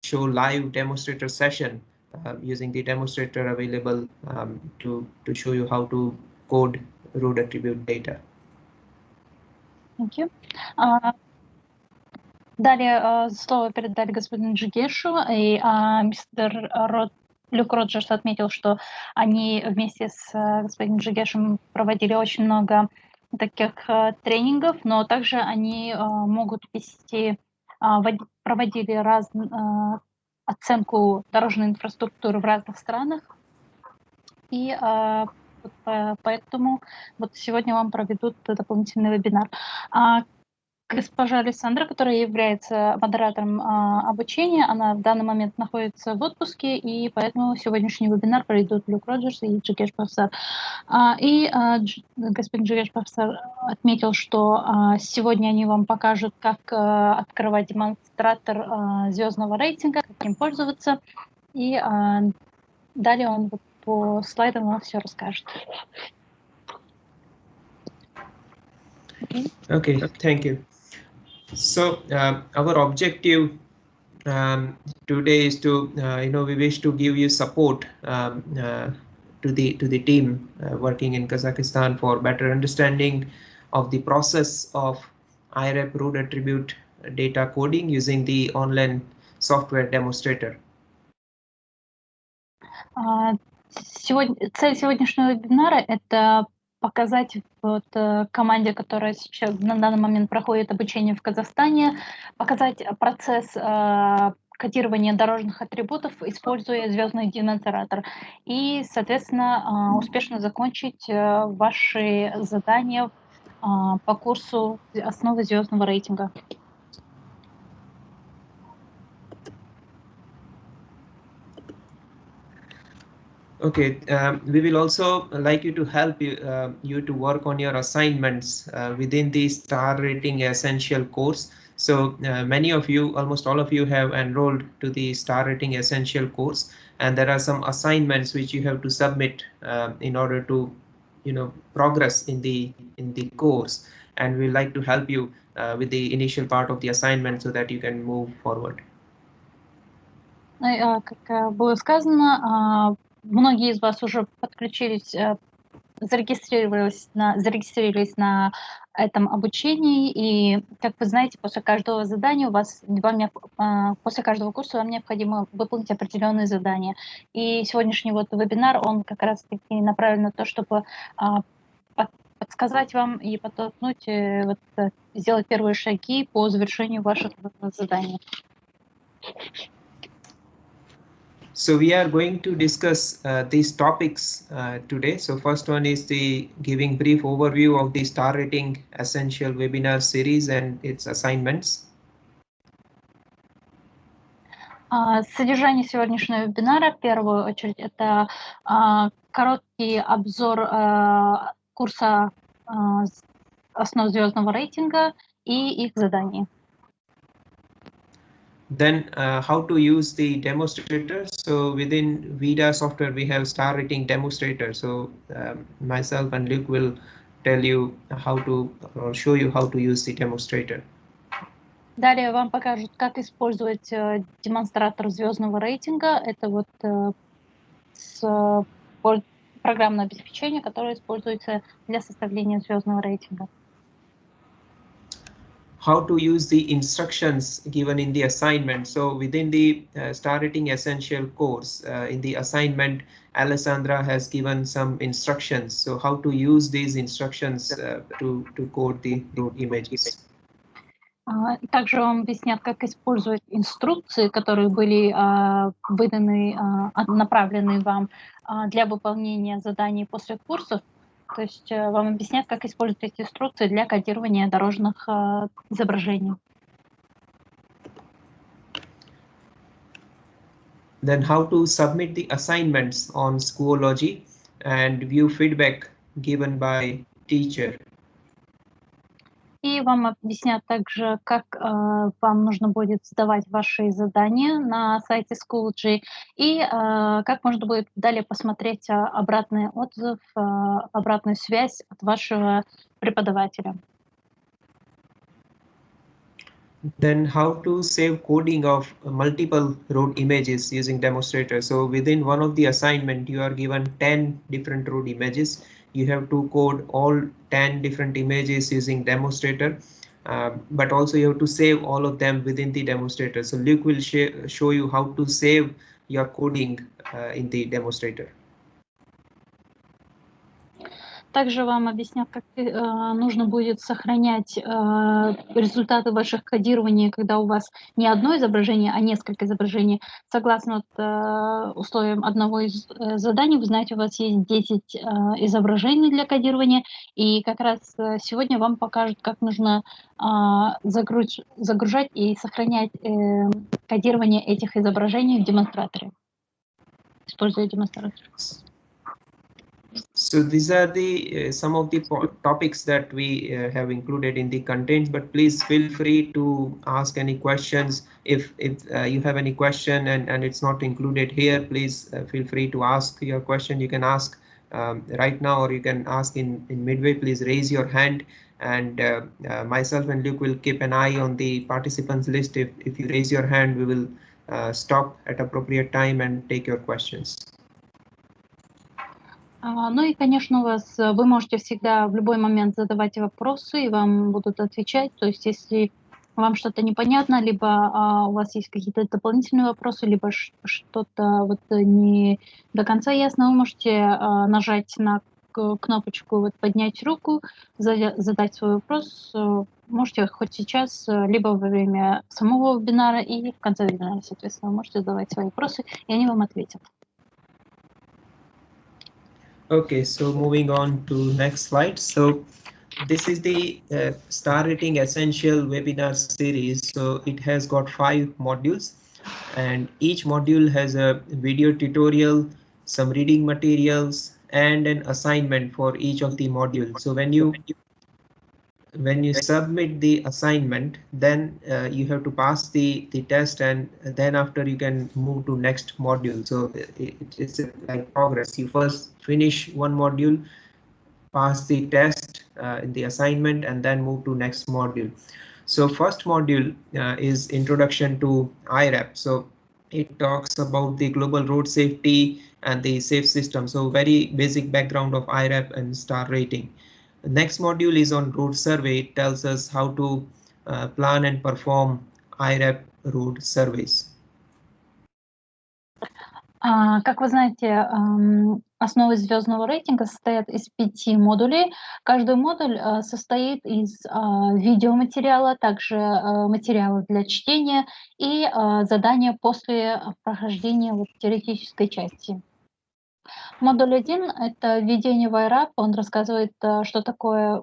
show live demonstrator session using the demonstrator available to show you how to code root attribute data. Thank you. Далее слово передали господину Джигешу, и мистер Люк Роджерс отметил, что они вместе с господином Джигешем проводили очень много таких тренингов, но также они могут вести, проводили оценку дорожной инфраструктуры в разных странах, и поэтому вот сегодня вам проведут дополнительный вебинар. Госпожа Александра, которая является модератором обучения, она в данный момент находится в отпуске, и поэтому сегодняшний вебинар проведут Люк Роджерс и Джигеш Пафсар. Господин Джигеш Пафсар отметил, что сегодня они вам покажут, как открывать демонстратор звездного рейтинга, как им пользоваться, и далее он по слайдам вам все расскажет. Okay, thank you. So our objective today is to we wish to give you support to the team working in Kazakhstan for better understanding of the process of iRAP root attribute data coding using the online software demonstrator. Цель сегодняшнего вебинара – это показать команде, которая сейчас на данный момент проходит обучение в Казахстане, показать процесс кодирования дорожных атрибутов, используя звездный демонстратор, и, соответственно, успешно закончить ваши задания по курсу «Основы звездного рейтинга». Okay, we will also like you to help you to work on your assignments within the star rating essential course. So many of you, almost all of you, have enrolled to the star rating essential course, and there are some assignments which you have to submit in order to progress in the course, and we'd like to help you with the initial part of the assignment so that you can move forward. Как было сказано, многие из вас уже подключились, зарегистрировались на этом обучении, и, как вы знаете, после каждого задания после каждого курса вам необходимо выполнить определенные задания. И сегодняшний вебинар, он как раз-таки направлен на то, чтобы подсказать вам и подтолкнуть сделать первые шаги по завершению ваших заданий. So we are going to discuss these topics today. So first one is the giving brief overview of the star rating essential webinar series and its assignments. Содержание сегодняшнего вебинара в первую очередь это короткий обзор курса основ звездного рейтинга и их заданий. Then how to use the demonstrator. So within VIDA software we have star rating demonstrator. So myself and Luke will tell you how to show you how to use the demonstrator. Далее вам покажут, как использовать демонстратор звездного рейтинга. Это программное обеспечение, которое используется для составления звездного рейтинга. How to use the instructions given in the assignment. So within the star rating essential course, in the assignment, Alessandra has given some instructions. So how to use these instructions to code the root images. Также вам объяснят, как использовать инструкции, которые были направлены вам для выполнения заданий после курсов. То есть вам объяснят, как использовать эти инструкции для кодирования дорожных изображений. Then how to submit the assignments on Schoology and view feedback given by teacher. И вам объяснят также, как вам нужно будет сдавать ваши задания на сайте Schoology и как можно будет далее посмотреть обратный отзыв, обратную связь от вашего преподавателя. Then how to save coding of multiple road images using demonstrator. So within one of the assignment, you are given 10 different road images. You have to code all 10 different images using demonstrator, but also you have to save all of them within the demonstrator. So Luke will show you how to save your coding in the demonstrator. Также вам объяснят, как нужно будет сохранять результаты ваших кодирований, когда у вас не одно изображение, а несколько изображений. Согласно условиям одного из заданий, вы знаете, у вас есть 10 изображений для кодирования, и как раз сегодня вам покажут, как нужно загружать и сохранять кодирование этих изображений в демонстраторе, используя демонстратор. So these are the some of the topics that we have included in the content, but please feel free to ask any questions. If you have any question and it's not included here, please feel free to ask your question. You can ask right now, or you can ask in midway. Please raise your hand, and myself and Luke will keep an eye on the participants list. If you raise your hand, we will stop at appropriate time and take your questions. Ну и, конечно, вы можете всегда в любой момент задавать вопросы, и вам будут отвечать. То есть если вам что-то непонятно, либо у вас есть какие-то дополнительные вопросы, либо что-то вот не до конца ясно, вы можете нажать на кнопочку «Поднять руку», задать свой вопрос. Можете хоть сейчас, либо во время самого вебинара и в конце вебинара, соответственно, вы можете задавать свои вопросы, и они вам ответят. Okay, so moving on to next slide. So this is the Star Rating Essential webinar series. So it has got 5 modules, and each module has a video tutorial, some reading materials, and an assignment for each of the modules. So when you submit the assignment, then you have to pass the test, and then after you can move to next module. So it's like progress. You first finish one module, pass the test in the assignment, and then move to next module. So first module is introduction to iRAP. So it talks about the global road safety and the safe system. So very basic background of iRAP and star rating. The next module is on road survey. It tells us how to plan and perform iRAP road surveys. Как вы знаете, основы звездного рейтинга состоят из 5 модулей. Каждый модуль состоит из видеоматериала, также материалов для чтения и задания после прохождения теоретической части. Модуль 1 — это введение в iRAP. Он рассказывает, что такое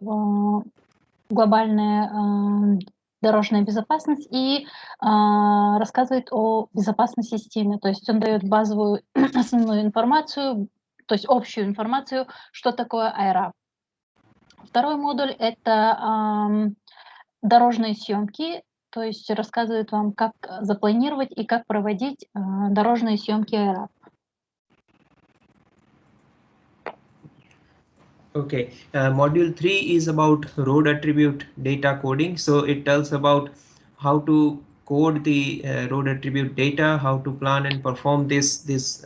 глобальная дорожная безопасность и рассказывает о безопасной системе. То есть он дает базовую основную информацию, то есть общую информацию, что такое iRAP. Второй модуль — это дорожные съемки, то есть рассказывает вам, как запланировать и как проводить дорожные съемки iRAP. Okay, module 3 is about road attribute data coding. So it tells about how to code the road attribute data, how to plan and perform this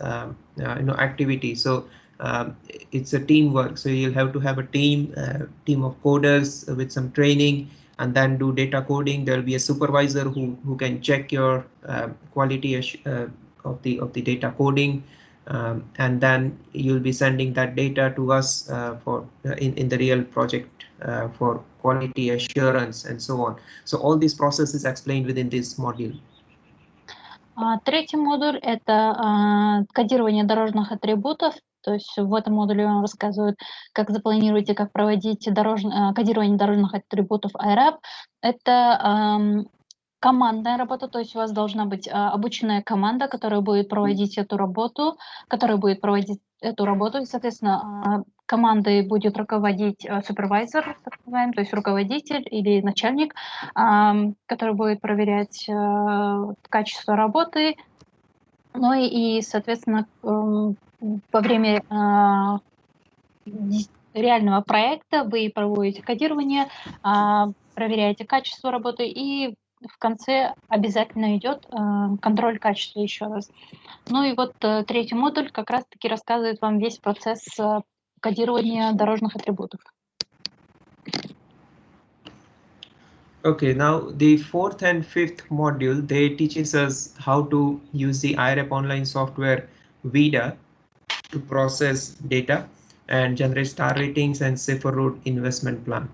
activity. So it's a teamwork. So you'll have to have a team of coders with some training, and then do data coding. There will be a supervisor who can check your quality of the data coding. And then you'll be sending that data to us for in the real project for quality assurance and so on. So all these processes explained within this module. Третий модуль — это кодирование дорожных атрибутов. То есть в этом модуле вам рассказывают, как запланировать и как проводить кодирование дорожных атрибутов iRAP. Это командная работа, то есть у вас должна быть обученная команда, которая будет проводить эту работу, и, соответственно, командой будет руководить супервайзер, так называемый, то есть руководитель или начальник, который будет проверять качество работы. Ну и соответственно, во время реального проекта вы проводите кодирование, проверяете качество работы и в конце обязательно идет контроль качества еще раз. Ну и вот третий модуль как раз-таки рассказывает вам весь процесс кодирования дорожных атрибутов. Okay, now the fourth and fifth module, they teaches us how to use the iRAP online software Vida to process data and generate star ratings and safer road investment plan.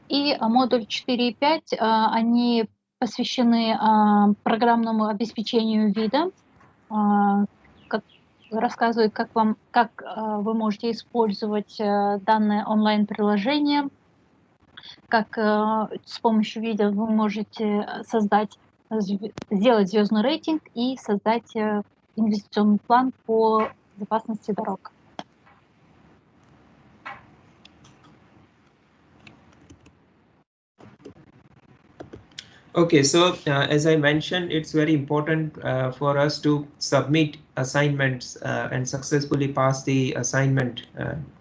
И модуль 4 и 5, они посвящены программному обеспечению вида, рассказывают, как вы можете использовать данное онлайн-приложение, как с помощью видео вы можете сделать звездный рейтинг и создать инвестиционный план по безопасности дорог. Okay, so as I mentioned, it's very important for us to submit assignments and successfully pass the assignment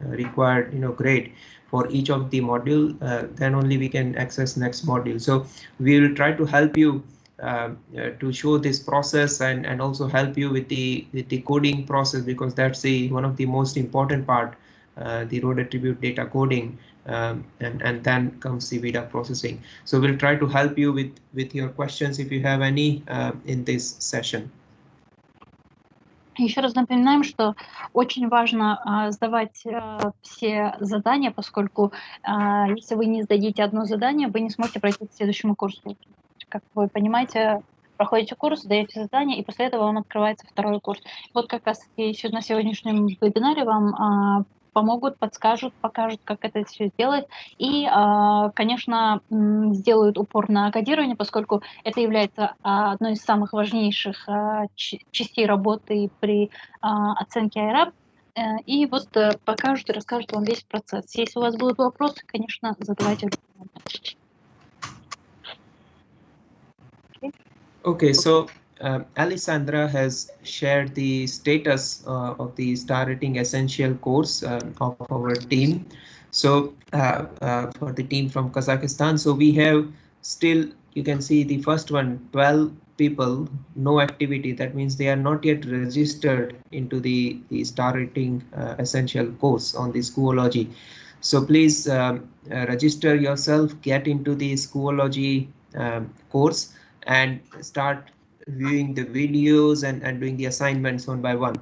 required, grade for each of the module. Then only we can access next module. So we will try to help you to show this process and also help you with the coding process, because that's one of the most important part, the road attribute data coding. And then comes the Vida processing. So we'll try to help you with your questions if you have any in this session. Еще раз напоминаем, что очень важно сдавать все задания, поскольку если вы не сдадите одно задание, вы не сможете пройти к следующему курсу. Как вы понимаете, проходите курс, сдаете задание, и после этого вам открывается второй курс. Вот как раз на сегодняшнем вебинаре вам помогут, подскажут, покажут, как это все сделать. И, конечно, сделают упор на кодирование, поскольку это является одной из самых важнейших частей работы при оценке iRAP. И вот покажут и расскажут вам весь процесс. Если у вас будут вопросы, конечно, задавайте. Okay, so Alessandra has shared the status of the Star Rating Essential course of our team. So for the team from Kazakhstan, so we have still, you can see the first one, 12 people, no activity. That means they are not yet registered into the Star Rating Essential course on the Schoology. So please register yourself, get into the Schoology course and start viewing the videos and doing the assignments one by one.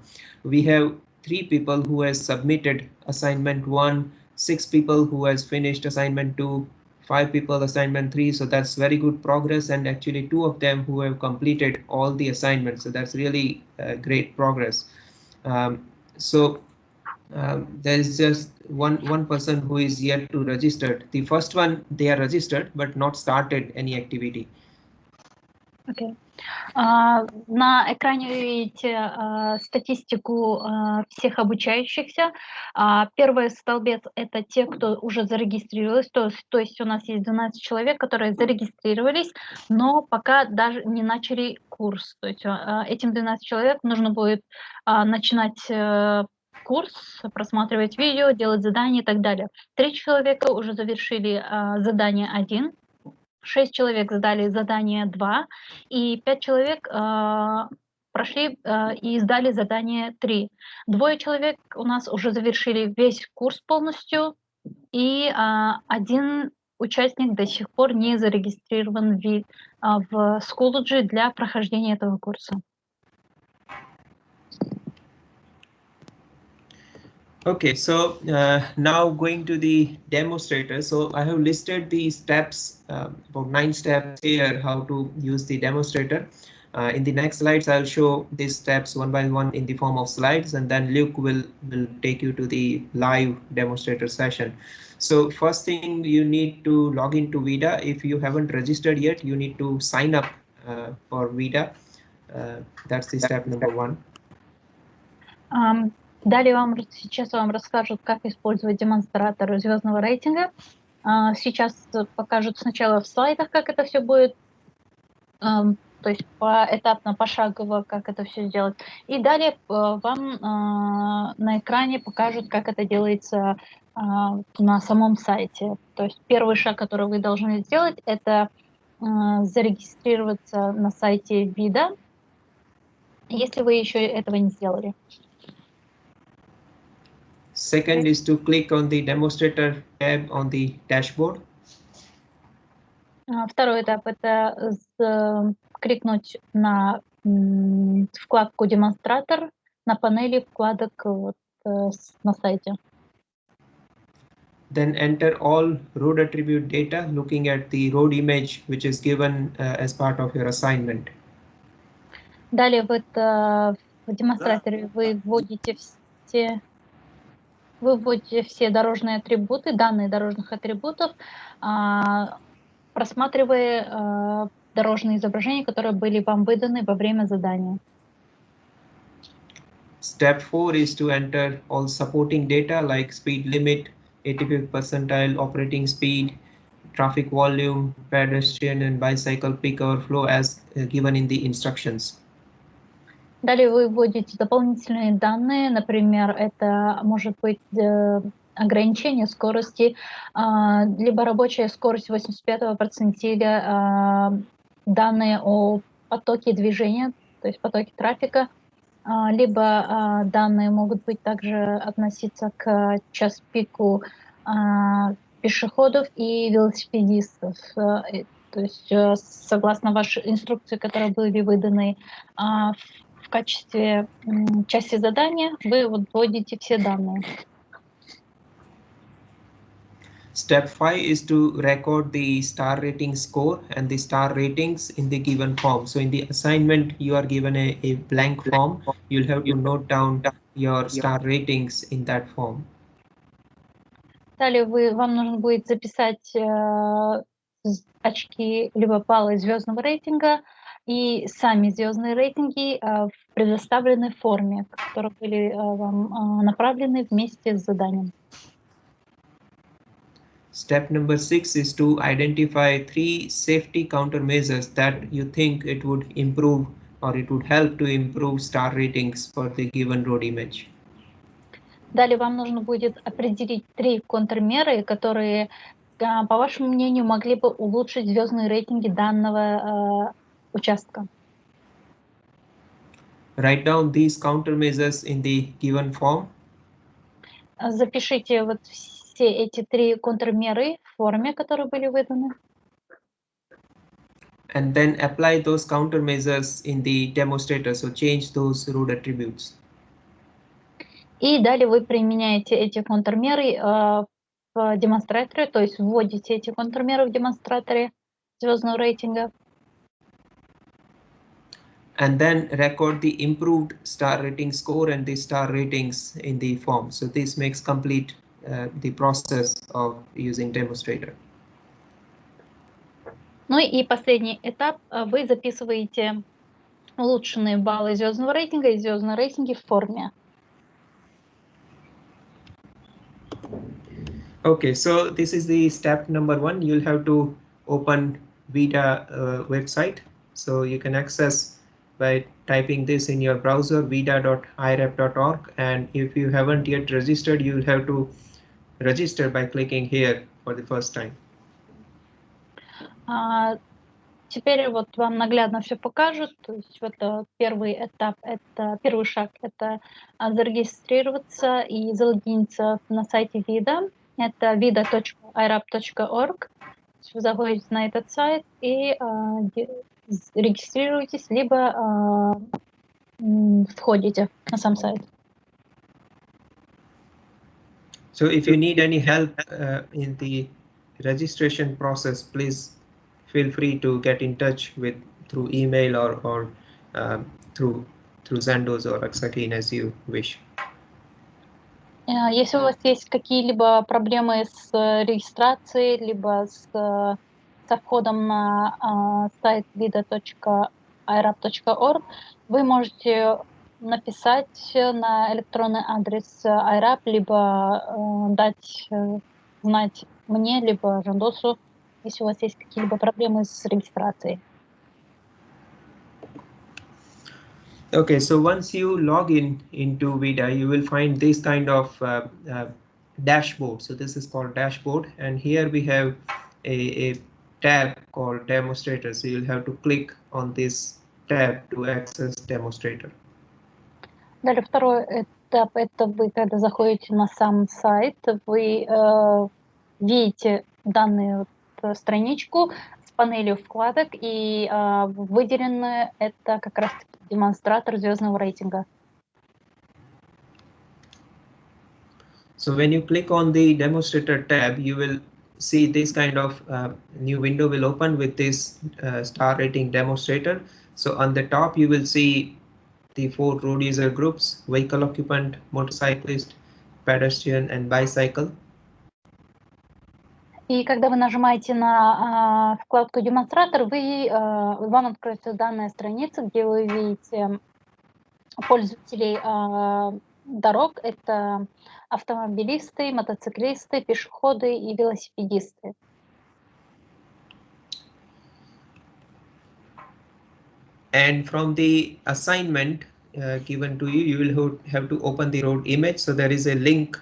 We have 3 people who has submitted assignment 1, 6 people who has finished assignment 2, 5 people assignment 3. So that's very good progress, and actually 2 of them who have completed all the assignments. So that's really great progress. There is just one person who is yet to register. The first one, they are registered but not started any activity. Okay. На экране вы видите статистику всех обучающихся. Первый столбец – это те, кто уже зарегистрировались, то есть у нас есть 12 человек, которые зарегистрировались, но пока даже не начали курс. То есть этим 12 человек нужно будет начинать курс, просматривать видео, делать задания и так далее. 3 человека уже завершили задание 1. 6 человек сдали задание 2, и 5 человек прошли и сдали задание 3. 2 человек у нас уже завершили весь курс полностью, и 1 участник до сих пор не зарегистрирован в Schoology для прохождения этого курса. Okay, so now going to the demonstrator. So I have listed the steps, about 9 steps here, how to use the demonstrator. In the next slides, I'll show these steps one by one in the form of slides, and then Luke will take you to the live demonstrator session. So first thing, you need to log into Vida. If you haven't registered yet, you need to sign up for Vida. That's the step number 1. Далее сейчас вам расскажут, как использовать демонстратор звездного рейтинга. Сейчас покажут сначала в слайдах, как это все будет, то есть поэтапно, пошагово, как это все сделать. И далее вам на экране покажут, как это делается на самом сайте. То есть первый шаг, который вы должны сделать, это зарегистрироваться на сайте вида, если вы еще этого не сделали. Second is to click on the demonstrator tab on the dashboard. Второй этап — это кликнуть на вкладку «Демонстратор» на панели вкладок на сайте. Then enter all road attribute data looking at the road image which is given as part of your assignment. Далее в демонстраторе вы вводите все дорожные атрибуты, данные дорожных атрибутов, просматривая дорожные изображения, которые были вам выданы во время задания. Step 4 is to enter all supporting data like speed limit, 85th percentile operating speed, traffic volume, pedestrian and bicycle peak hour flow as given in the instructions. Далее вы вводите дополнительные данные, например, это может быть ограничение скорости, либо рабочая скорость 85-го перцентиля, данные о потоке движения, то есть потоке трафика, либо данные могут быть также относиться к час-пику пешеходов и велосипедистов. То есть согласно вашей инструкции, которые были выданы в качестве части задания, вы вводите все данные. Step 5 is to record the star rating score and the star ratings in the given form. So in the assignment, you are given a blank form. You'll have to note down your star ratings in that form. Далее вам нужно будет записать очки либо баллы звездного рейтинга и сами звездные рейтинги в предоставленной форме, которые были вам направлены вместе с заданием. Step number 6 is to identify 3 safety countermeasures that you think it would improve or it would help to improve star ratings for the given road image. Далее вам нужно будет определить 3 контрмеры, которые, по вашему мнению, могли бы улучшить звездные рейтинги данного участка. Write down these countermeasures in the given form. Запишите вот все эти 3 контрмеры в форме, которые были выданы. And then apply those countermeasures in the demonstrator. So change those road attributes. И далее вы применяете эти контрмеры в демонстраторе, то есть вводите эти контрмеры в демонстраторе звездного рейтинга. And then record the improved star rating score and the star ratings in the form. So this makes complete the process of using demonstrator. Ну и последний этап. Вы записываете улучшенные баллы звездного рейтинга и звездные рейтинги в форме. Okay, so this is the step number 1. You'll have to open VIDA website. So you can access by typing this in your browser, vida.irap.org. And if you haven't yet registered, you'll have to register by clicking here for the first time. Теперь вот вам наглядно все покажут. То есть вот первый этап, первый шаг — это зарегистрироваться и залогиниться на сайте вида. Это vida.irap.org. Вы заходите на этот сайт и регистрируетесь, либо входите на сам сайт. So if you need any help in the registration process, please feel free to get in touch through email or through Zendos or Axakin as you wish. Если у вас есть какие-либо проблемы с регистрацией, либо со входом на сайт vida.irap.org, вы можете написать на электронный адрес iRAP, либо дать знать мне, либо Жандосу, если у вас есть какие-либо проблемы с регистрацией. Okay, so once you log into VIDA, you will find this kind of dashboard. So this is called dashboard, and here we have a tab called demonstrator. So you'll have to click on this tab to access demonstrator. Далее второй этап — это вы, когда заходите на сам сайт, вы видите данную страничку с панелью вкладок, и выделены это как раз демонстратор звездного рейтинга. So when you click on the demonstrator tab, you will see this kind of new window will open with this star rating demonstrator. So on the top, you will see the 4 road user groups: vehicle occupant, motorcyclist, pedestrian, and bicycle. И когда вы нажимаете на вкладку «Демонстратор», вам откроется данная страница, где вы видите пользователей дорог. Это автомобилисты, мотоциклисты, пешеходы и велосипедисты. And from the assignment given to you, you will have to open the road image. So there is a link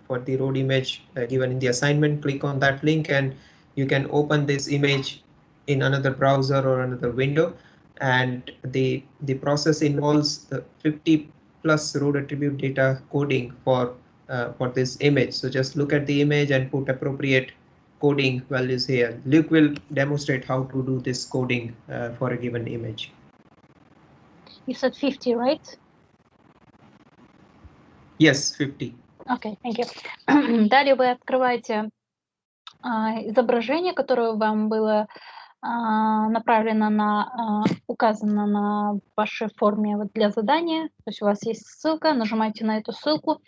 for the road image given in the assignment. Click on that link and you can open this image in another browser or another window. And the process involves the 50+ road attribute data coding for this image. So just look at the image and put appropriate coding values here. Luke will demonstrate how to do this coding for a given image. You said 50, right? Yes, 50. Okay, thank you. Далее вы открываете изображение, которое вам было указано на вашей форме для задания. То есть у вас есть ссылка, нажимаете на эту ссылку,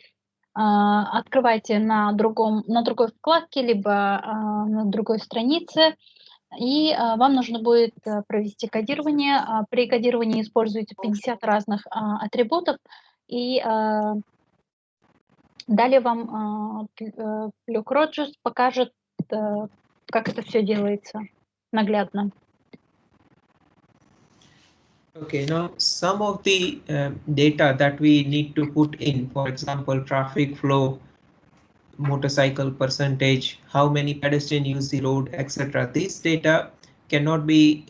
открывайте на другой вкладке, либо на другой странице, и вам нужно будет провести кодирование. При кодировании используйте 50 разных атрибутов, и далее вам Люк Роджерс покажет, как это все делается наглядно. Okay, now some of the data that we need to put in, for example, traffic flow, motorcycle percentage, how many pedestrians use the road, etc. This data cannot be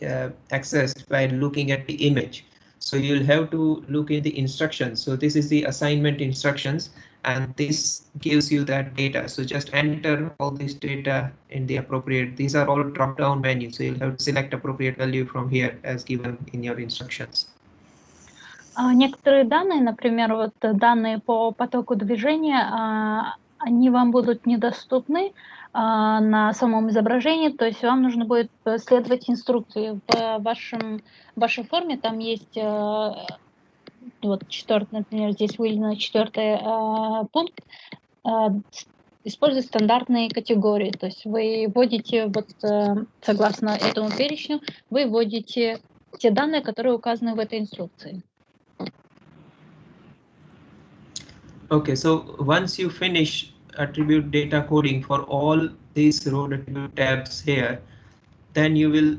accessed by looking at the image. So you'll have to look in the instructions. So this is the assignment instructions, and this gives you that data. So just enter all this data in the appropriate. These are all drop-down menus. So you'll have to select appropriate value from here as given in your instructions. Некоторые данные, например, вот данные по потоку движения, они вам будут недоступны на самом изображении, то есть вам нужно будет следовать инструкции. В вашей форме там есть вот 4, например, здесь выделено 4 пункт. Использовать стандартные категории, то есть вы вводите, вот согласно этому перечню, вы вводите те данные, которые указаны в этой инструкции. Okay, so once you finish attribute data coding for all these road attribute tabs here, then you will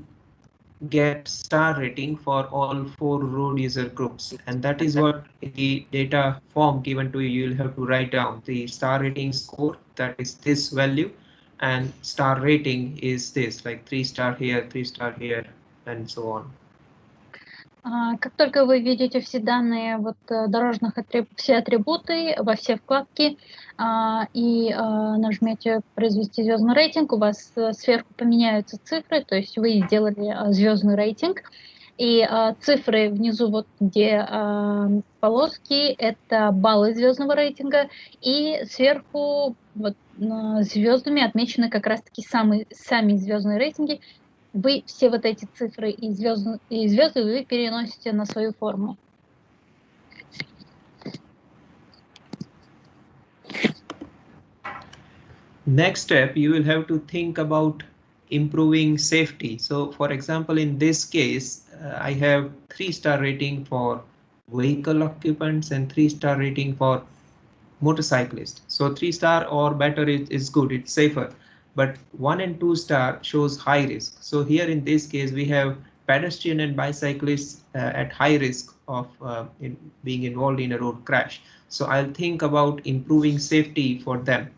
get star rating for all 4 road user groups, and that is what the data form given to you. You'll have to write down the star rating score, that is this value, and star rating is this, like 3 star here, 3 star here, and so on. Как только вы видите все данные вот, дорожных все атрибуты во все вкладки и нажмете «Произвести звездный рейтинг», у вас сверху поменяются цифры, то есть вы сделали звездный рейтинг, и цифры внизу, вот где полоски, это баллы звездного рейтинга, и сверху вот, звездами отмечены как раз-таки сами звездные рейтинги. Вы все вот эти цифры и звезды вы переносите на свою форму. Next step, you will have to think about improving safety. So for example, in this case, I have 3-star rating for vehicle occupants and 3-star rating for motorcyclists. So 3-star or better is good, it's safer. But 1 and 2-star shows high risk. So here in this case, we have pedestrian and bicyclists at high risk of being involved in a road crash. So I'll think about improving safety for them.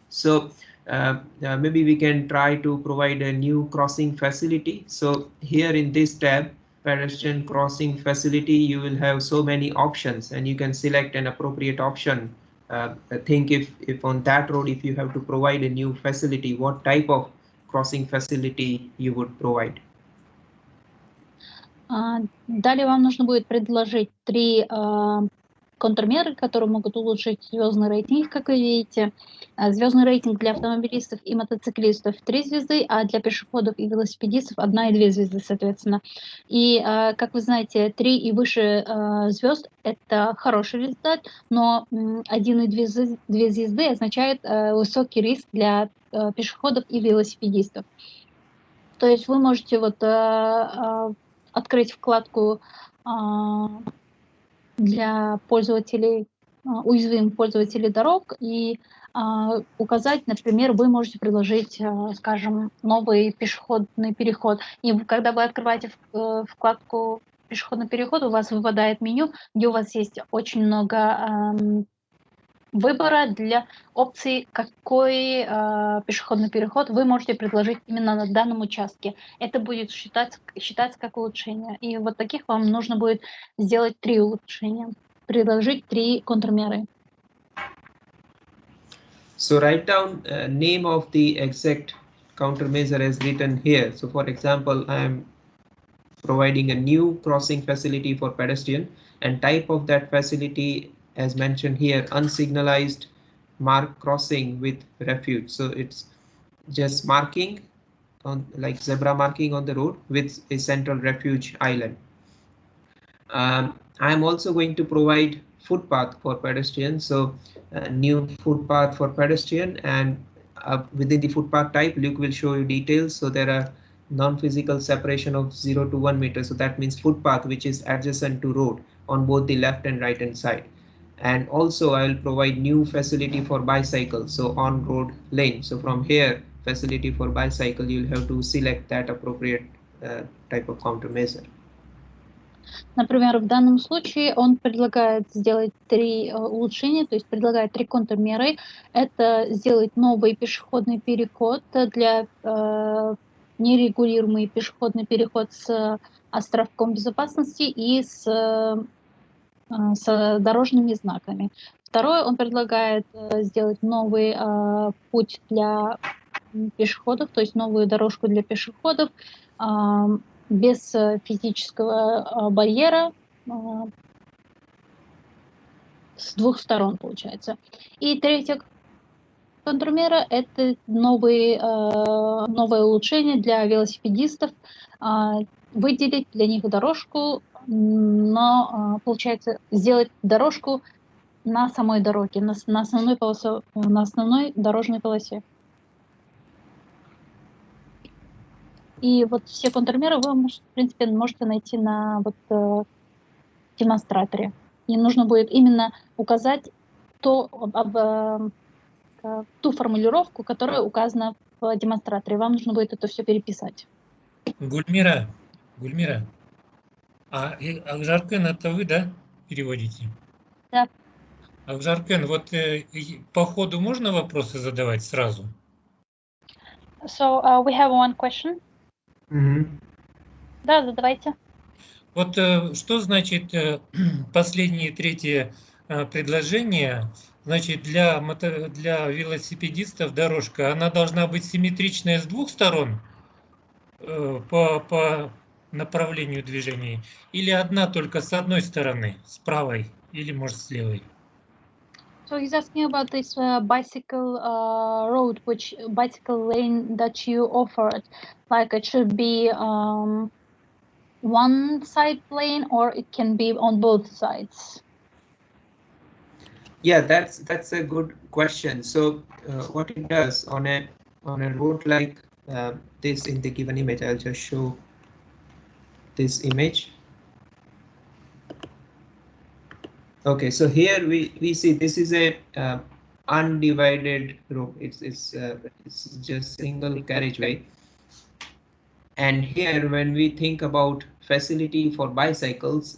So maybe we can try to provide a new crossing facility. So here in this tab, pedestrian crossing facility, you will have so many options and you can select an appropriate option. Think if on that road, if you have to provide a new facility, what type of crossing facility you would provide. Далее вам нужно будет предложить 3 контрмеры, которые могут улучшить звездный рейтинг, как вы видите. Звездный рейтинг для автомобилистов и мотоциклистов 3 звезды, а для пешеходов и велосипедистов 1 и 2 звезды, соответственно. И, как вы знаете, 3 и выше звезд — это хороший результат, но 1 и 2 звезды означает высокий риск для пешеходов и велосипедистов. То есть вы можете вот открыть вкладку для пользователей, уязвимых пользователей дорог и указать, например, вы можете предложить, скажем, новый пешеходный переход. И когда вы открываете вкладку «Пешеходный переход», у вас выпадает меню, где у вас есть очень много выбора для опции, какой пешеходный переход вы можете предложить именно на данном участке. Это будет считаться как улучшение. И вот таких вам нужно будет сделать 3 улучшения, предложить 3 контрмеры. So write down name of the exact countermeasure as written here. So for example, I am providing a new crossing facility for pedestrian, and type of that facility as mentioned here, unsignalized mark crossing with refuge. So it's just marking on like zebra marking on the road with a central refuge island. I'm also going to provide footpath for pedestrians. So new footpath for pedestrian, and within the footpath type, Luke will show you details. So there are non-physical separation of 0 to 1 meter. So that means footpath which is adjacent to road on both the left and right hand side. And also I will provide new facility for bicycle, so on road lane. So from here, facility for bicycle, you'll have to select that appropriate type of countermeasure. Например, в данном случае он предлагает сделать 3 улучшения, то есть предлагает 3 контрмеры. Это сделать новый пешеходный переход для нерегулируемый пешеходный переход с островком безопасности и с дорожными знаками. Второе, он предлагает сделать новый путь для пешеходов, то есть новую дорожку для пешеходов без физического барьера с 2 сторон, получается. И третье контрмера — это новое улучшение для велосипедистов, выделить для них дорожку, но получается сделать дорожку на самой дороге, на основной дорожной полосе. И вот все контрмеры вы, в принципе, можете найти на вот демонстраторе. И нужно будет именно указать ту формулировку, которая указана в демонстраторе. Вам нужно будет это все переписать. Гульмира, Акжаркен, это вы, да, переводите? Да. Акжаркен, вот по ходу можно вопросы задавать сразу? So we have one question. Да, задавайте. Вот что значит последнее третье предложение? Значит, для велосипедистов дорожка, она должна быть симметричная с 2 сторон по направлению движения, или одна только с одной стороны, с правой, или может с левой? So he's asking about this bicycle road, bicycle lane that you offered. Like it should be one side lane, or it can be on both sides. Yeah, that's a good question. So what it does on a road like this in the given image, I'll just show this image. Okay, so here we see this is a undivided road. It's just single carriageway. And here, when we think about facility for bicycles,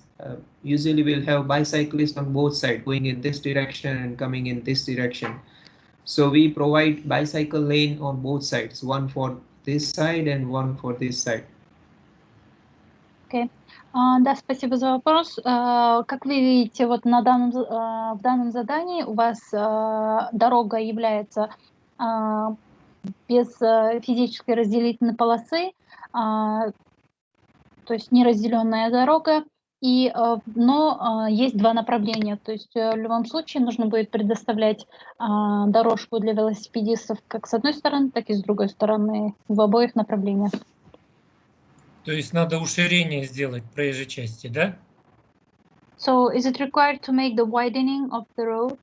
usually we'll have bicyclists on both sides going in this direction and coming in this direction. So we provide bicycle lane on both sides, one for this side and one for this side. Okay. Да, спасибо за вопрос. Как вы видите, вот в данном задании у вас дорога является без физической разделительной полосы, то есть неразделенная дорога, но есть два направления. То есть в любом случае нужно будет предоставлять дорожку для велосипедистов как с одной стороны, так и с другой стороны, в обоих направлениях. То есть надо уширение сделать проезжей части, да? So is it required to make the widening of the road?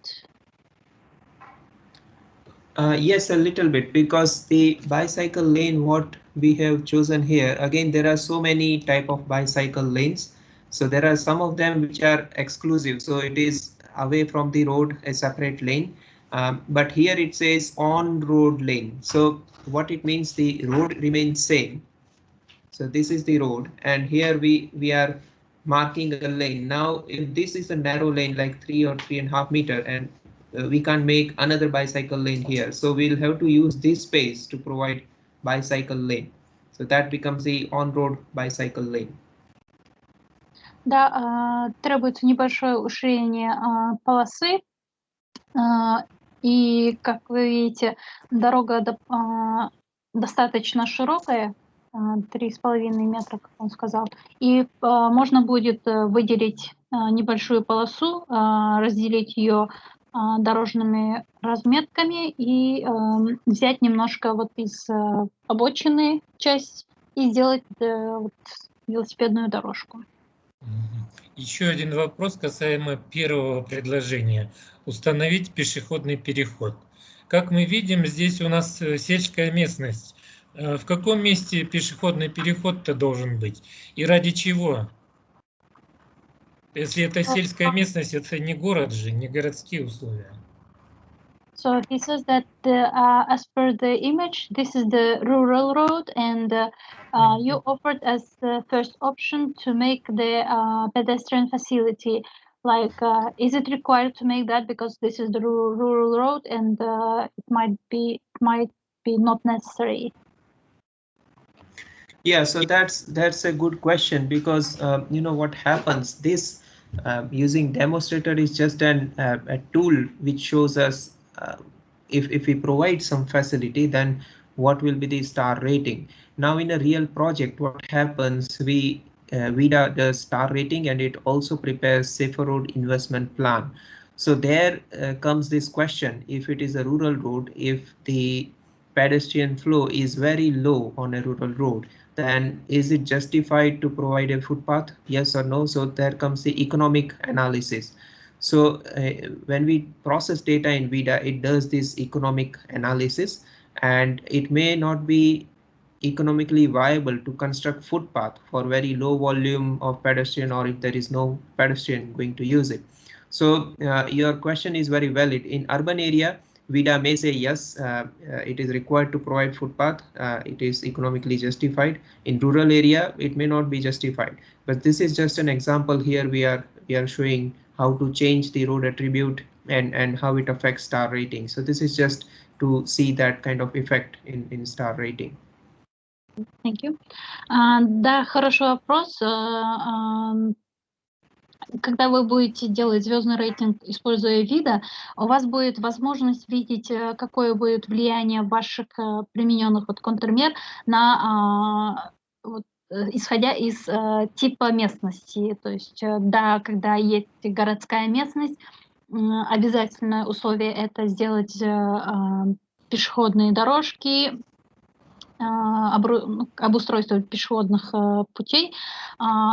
Yes, a little bit, because the bicycle lane what we have chosen here, again there are so many type of bicycle lanes. So there are some of them which are exclusive, so it is away from the road, a separate lane. But here it says on road lane. So what it means, the road remains same. So this is the road, and here we are marking a lane. Now if this is a narrow lane like 3 or 3.5 meter, and we can't make another bicycle lane here, so we'll have to use this space to provide bicycle lane. So that becomes the on-road bicycle lane. Да, требуется небольшое уширение полосы, и, как вы видите, дорога достаточно широкая, 3,5 метра, как он сказал, и можно будет выделить небольшую полосу, разделить ее дорожными разметками и взять немножко вот из обочины часть и сделать велосипедную дорожку. Еще один вопрос касаемо первого предложения. Установить пешеходный переход. Как мы видим, здесь у нас сельская местность. В каком месте пешеходный переход-то должен быть? И ради чего? Если это сельская местность, это не город же, не городские условия. So he says that as per the image, this is the rural road, and you offered as the first option to make the pedestrian facility. Like, is it required to make that because this is the rural road, and it might be not necessary? Yeah, so that's a good question, because you know what happens. This using demonstrator is just a tool which shows us if we provide some facility, then what will be the star rating. Now in a real project, what happens, we do star rating, and it also prepares safer road investment plan. So there comes this question: if it is a rural road, if the pedestrian flow is very low on a rural road, then is it justified to provide a footpath? Yes or no? So there comes the economic analysis. So when we process data in VIDA, it does this economic analysis, and it may not be economically viable to construct footpath for very low volume of pedestrian, or if there is no pedestrian going to use it. So your question is very valid. In urban area, VIDA may say yes, it is required to provide footpath, it is economically justified. In rural area, it may not be justified. But this is just an example. Here we are showing how to change the road attribute and how it affects star rating. So this is just to see that kind of effect in star rating. Thank you. Да, хороший вопрос. Когда вы будете делать звездный рейтинг, используя вида, у вас будет возможность видеть, какое будет влияние ваших примененных контрмер на, исходя из типа местности. То есть, да, когда есть городская местность, обязательное условие — это сделать пешеходные дорожки, обустройство пешеходных путей.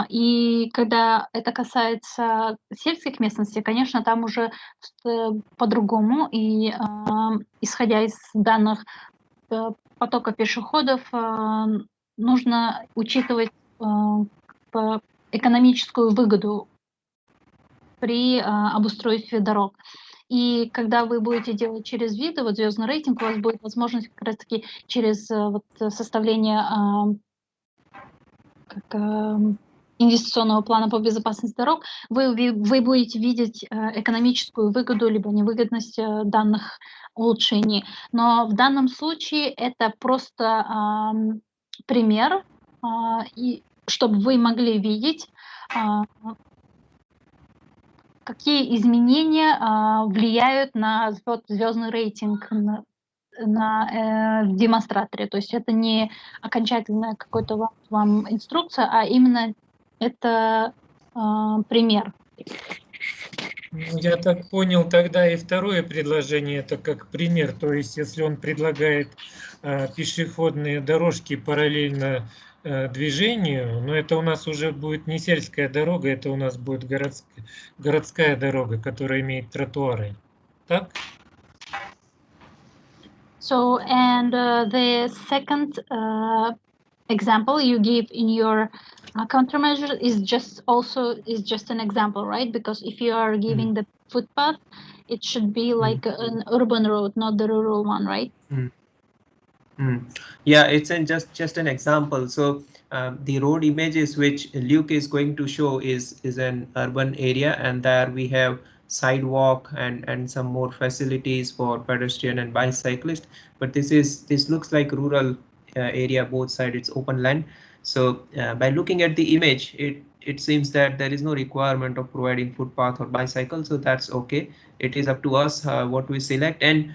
И когда это касается сельских местностей, конечно, там уже по-другому. И исходя из данных потока пешеходов, нужно учитывать экономическую выгоду при обустройстве дорог. И когда вы будете делать через виды, звездный рейтинг, у вас будет возможность как раз-таки через составление инвестиционного плана по безопасности дорог, вы будете видеть экономическую выгоду либо невыгодность данных улучшений. Но в данном случае это просто пример, и чтобы вы могли видеть, какие изменения влияют на звездный рейтинг на демонстраторе. То есть это не окончательная какая-то вам инструкция, а именно это пример. Ну, я так понял, тогда и второе предложение это как пример. То есть если он предлагает пешеходные дорожки параллельно движению, но это у нас уже будет не сельская дорога, это у нас будет городская дорога, которая имеет тротуары. Так? So, and the second example you give in your countermeasure is just an example, right? Because if you are giving the footpath, it should be like an urban road, not the rural one, right? Yeah, it's just an example. So the road images which Luke is going to show is an urban area, and there we have sidewalk and some more facilities for pedestrian and bicyclist. But this looks like rural area, both sides it's open land. So by looking at the image, it seems that there is no requirement of providing footpath or bicycle, so that's okay. It is up to us what we select. And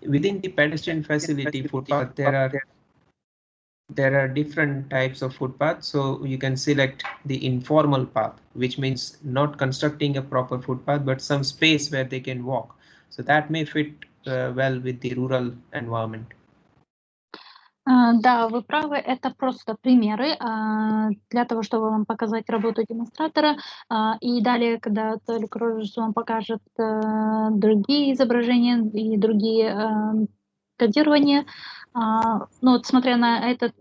within the pedestrian facility footpath, there are different types of footpath. So you can select the informal path, which means not constructing a proper footpath, but some space where they can walk. So that may fit well with the rural environment. Да, вы правы, это просто примеры для того, чтобы вам показать работу демонстратора. И далее, когда Толик Рожес вам покажет другие изображения и другие кодирования, ну вот смотря на это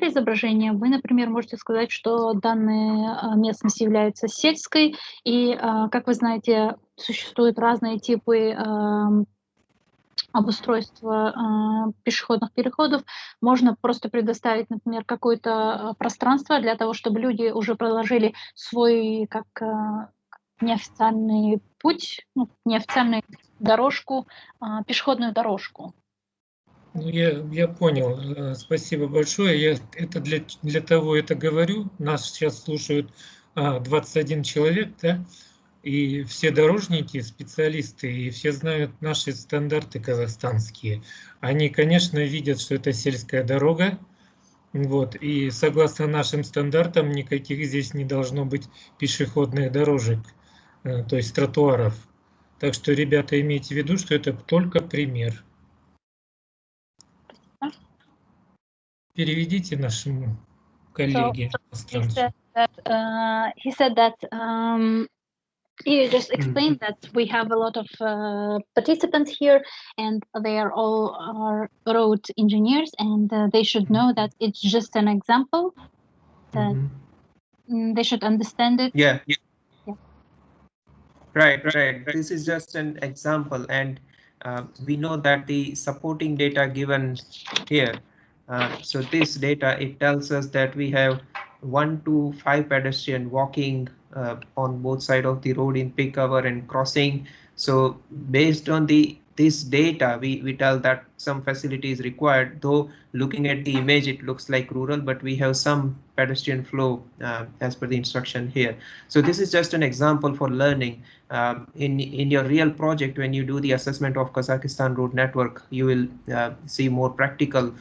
изображение, вы, например, можете сказать, что данная местность является сельской, и, как вы знаете, существуют разные типы обустройства пешеходных переходов. Можно просто предоставить, например, какое-то пространство для того, чтобы люди уже проложили свой как неофициальный путь, неофициальную дорожку, пешеходную дорожку. Ну, я понял. Спасибо большое. Я это для того это говорю. Нас сейчас слушают 21 человек, да? И все дорожники, специалисты, и все знают наши стандарты казахстанские. Они, конечно, видят, что это сельская дорога. Вот, и согласно нашим стандартам никаких здесь не должно быть пешеходных дорожек, то есть тротуаров. Так что, ребята, имейте в виду, что это только пример. Переведите нашему коллеге. He said that you just explained that we have a lot of participants here, and they are all road engineers, and they should know that it's just an example. That they should understand it. Yeah. Right. This is just an example, and we know that the supporting data given here. So this data, it tells us that we have 1 to 5 pedestrian walking on both sides of the road in peak hour and crossing. So based on this data, we tell that some facility is required, though looking at the image, it looks like rural, but we have some pedestrian flow as per the instruction here. So this is just an example for learning. In your real project, when you do the assessment of Kazakhstan road network, you will see more practical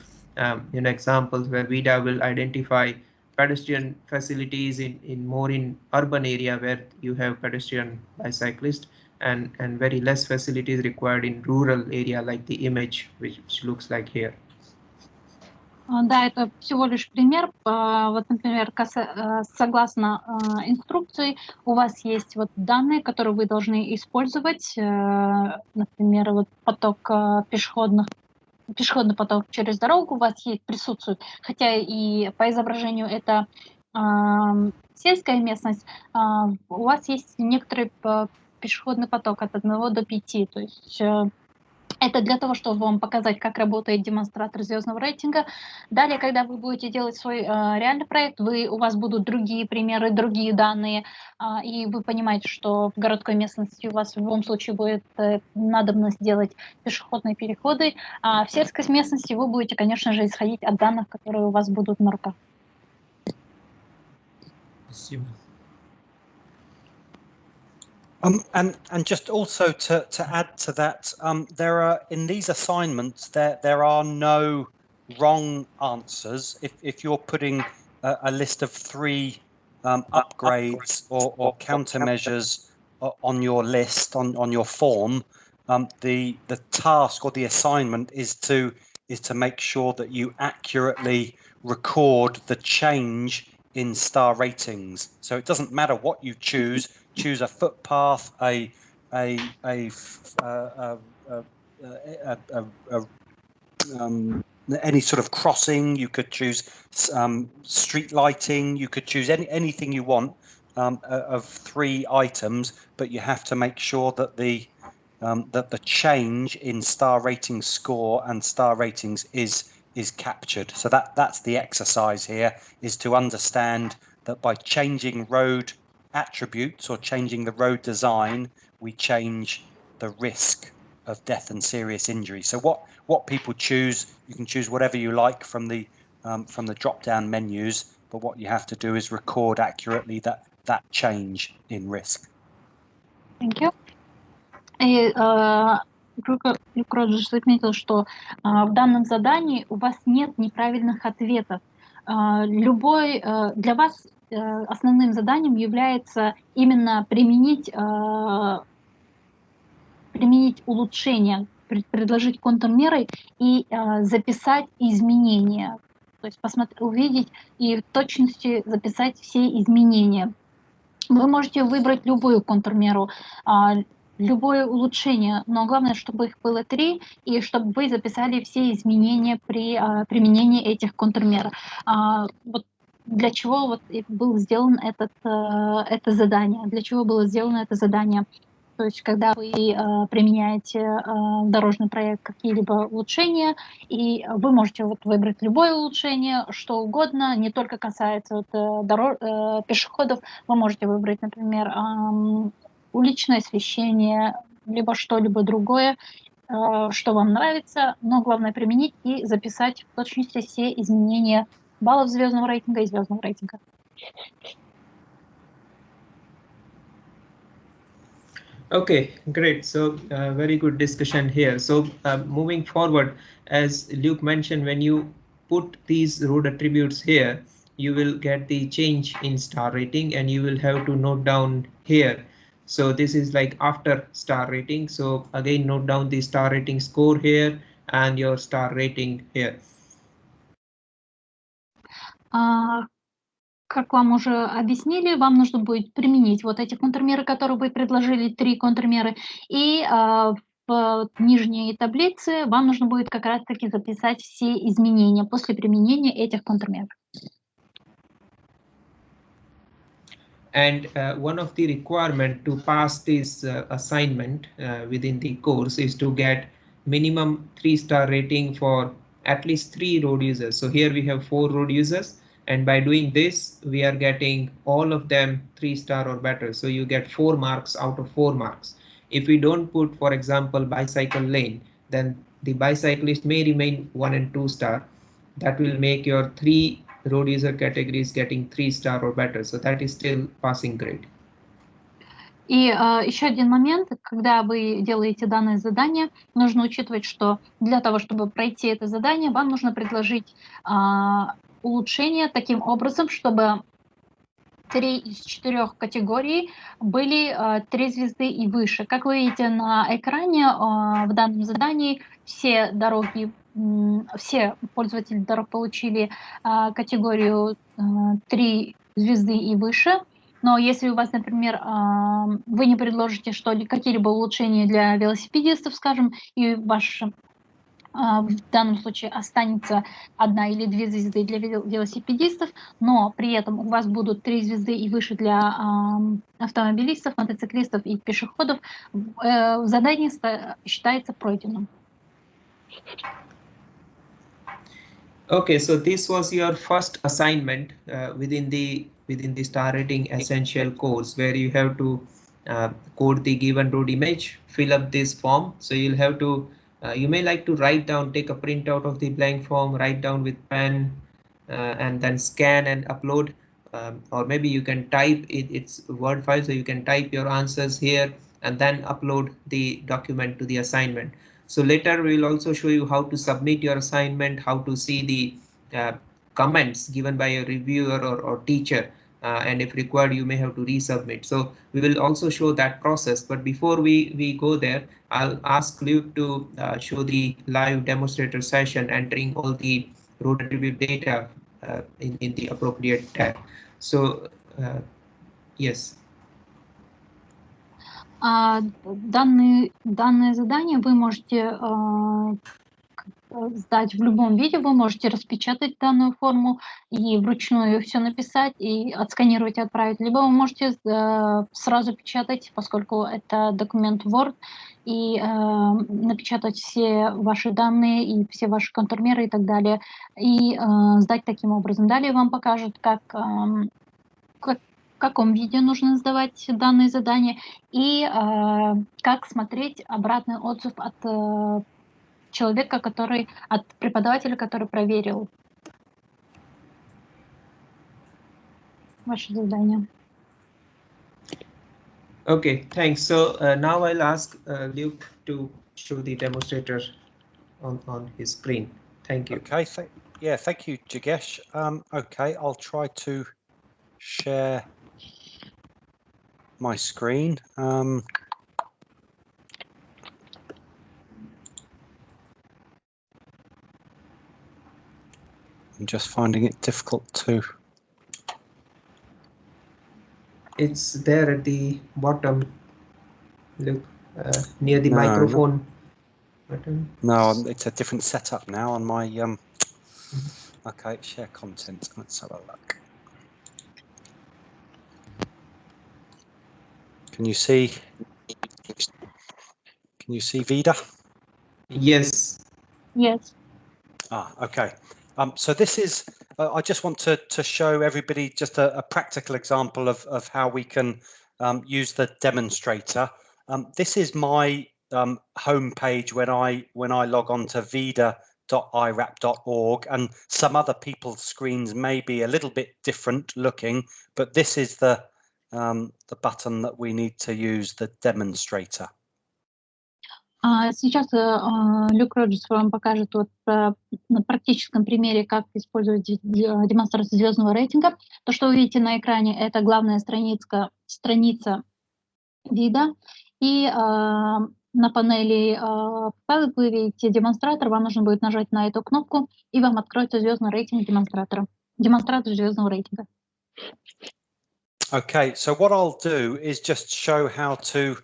examples where VIDA will identify pedestrian facilities in urban area where you have pedestrian bicyclist, and very less facilities required in rural area like the image which looks like here. Да, это всего лишь пример. Вот, например, согласно инструкции, у вас есть вот данные, которые вы должны использовать. Например, вот пешеходный поток через дорогу у вас присутствует, хотя и по изображению это сельская местность, у вас есть некоторый пешеходный поток от 1 до 5, то есть Это для того, чтобы вам показать, как работает демонстратор звездного рейтинга. Далее, когда вы будете делать свой реальный проект, у вас будут другие примеры, другие данные, и вы понимаете, что в городской местности у вас в любом случае будет надобность делать пешеходные переходы, а в сельской местности вы будете, конечно же, исходить от данных, которые у вас будут на руках. Спасибо. And just also to add to that, there are in these assignments there are no wrong answers. If you're putting a list of 3 upgrades or countermeasures on your list on your form, the task or the assignment is to make sure that you accurately record the change in star ratings. So it doesn't matter what you choose a footpath, any sort of crossing. You could choose street lighting. You could choose anything you want of 3 items, but you have to make sure that the change in star rating score and star ratings is captured. So that's the exercise here, is to understand that by changing road attributes or changing the road design, we change the risk of death and serious injury. So what people choose, you can choose whatever you like from the drop-down menus, but what you have to do is record accurately that change in risk. Thank you. И Кродж отметил, что в данном задании у вас нет неправильных ответов. Для вас основным заданием является именно применить улучшения, предложить контрмеры и записать изменения. То есть увидеть и в точности записать все изменения. Вы можете выбрать любую контрмеру, любое улучшение, но главное, чтобы их было 3, и чтобы вы записали все изменения при применении этих контрмер. Вот для чего было сделано это задание? Для чего было сделано это задание? То есть, когда вы применяете в дорожный проект какие-либо улучшения, и вы можете выбрать любое улучшение, что угодно, не только касается пешеходов, вы можете выбрать, например, уличное освещение, либо что-либо другое, что вам нравится, но главное применить и записать в точности все изменения баллов звездного рейтинга и звездного рейтинга. Okay, great. So very good discussion here. So moving forward, as Luke mentioned, when you put these road attributes here, you will get the change in star rating, and you will have to note down here. So this is like after star rating. So again, note down the star rating score here and your star rating here. Как вам уже объяснили, вам нужно будет применить вот эти контрмеры, которые вы предложили, 3 контрмеры, и в нижней таблице вам нужно будет как раз-таки записать все изменения после применения этих контрмер. And one of the requirement to pass this assignment within the course is to get minimum 3-star rating for at least 3 road users. So here we have 4 road users. And by doing this, we are getting all of them 3-star or better. So you get 4 marks out of 4 marks. If we don't put, for example, bicycle lane, then the bicyclist may remain 1 and 2-star. That will make your 3 road user categories getting 3-star or better. So that is still passing grade. И еще один момент, когда вы делаете данное задание, нужно учитывать, что для того, чтобы пройти это задание, вам нужно предложить улучшение таким образом, чтобы 3 из 4 категорий были 3 звезды и выше. Как вы видите на экране, в данном задании все пользователи дорог получили категорию 3 звезды и выше. Но если у вас, например, вы не предложите какие-либо улучшения для велосипедистов, скажем, и в данном случае останется 1 или 2 звезды для велосипедистов, но при этом у вас будут 3 звезды и выше для автомобилистов, мотоциклистов и пешеходов, задание считается пройденным. Okay, so this was your first assignment within the Star Rating Essential course, where you have to code the given road image, fill up this form. So you'll have to, you may like to write down, take a printout of the blank form, write down with pen, and then scan and upload. Or maybe you can type it's Word file, so you can type your answers here and then upload the document to the assignment. So later we will also show you how to submit your assignment, how to see the comments given by a reviewer or teacher, and if required you may have to resubmit. So we will also show that process, but before we go there, I'll ask Luke to show the live demonstrator session, entering all the road attribute data in the appropriate tab. So yes. Данное задание вы можете сдать в любом виде, вы можете распечатать данную форму и вручную все написать и отсканировать и отправить, либо вы можете сразу печатать, поскольку это документ Word, и напечатать все ваши данные и все ваши контрмеры и так далее, и сдать таким образом. Далее вам покажут, в каком виде нужно сдавать данные задания и как смотреть обратный отзыв от человека, от преподавателя, который проверил ваше задание. Okay, thanks. So now I'll ask Luke to show the demonstrator on his screen. Thank you. Okay, thank you, Jigesh. Okay, I'll try to share my screen. I'm just finding it difficult to. It's there at the bottom. Look, near the microphone button. No, it's a different setup now on my. Okay, share content. Let's have a look. Can you see? Can you see Vida? Yes. Yes. Okay. So this is. I just want to show everybody just a practical example of how we can use the demonstrator. This is my home page when I log on to vida.irap.org, and some other people's screens may be a little bit different looking, but this is the button that we need to use, the demonstrator. Сейчас Люк Роджерс вам покажет на практическом примере, как использовать демонстрацию звездного рейтинга. То, что вы видите на экране, это главная страница вида. И на панели файлов вы видите демонстратор. Вам нужно будет нажать на эту кнопку, и вам откроется звездный рейтинг демонстратора. Демонстратор звездного рейтинга. Okay, so what I'll do is just show how to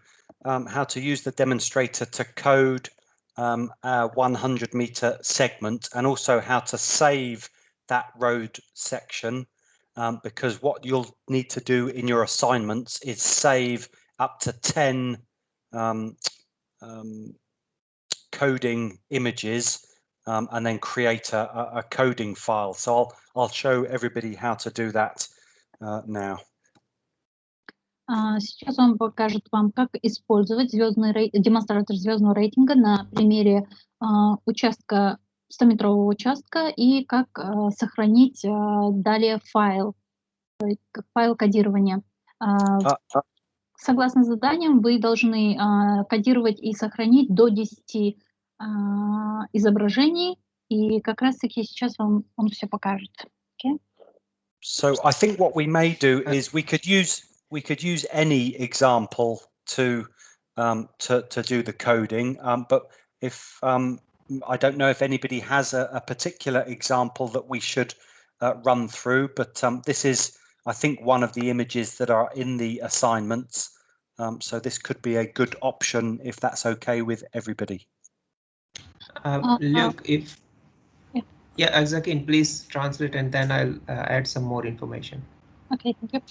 use the demonstrator to code a 100-meter segment, and also how to save that road section, because what you'll need to do in your assignments is save up to 10 coding images and then create a coding file. So I'll show everybody how to do that now. Сейчас он покажет вам, как использовать демонстратор звездного рейтинга на примере 100-метрового участка и как сохранить далее файл кодирования. Согласно заданиям, вы должны кодировать и сохранить до 10 изображений, и как раз-таки сейчас он все покажет. Okay? So I think what we may do is we could use any example to do the coding, but if I don't know if anybody has a particular example that we should run through, but this is, I think, one of the images that are in the assignments, so this could be a good option if that's okay with everybody. Luke, Azakin, please translate, and then I'll add some more information. Okay, thank you.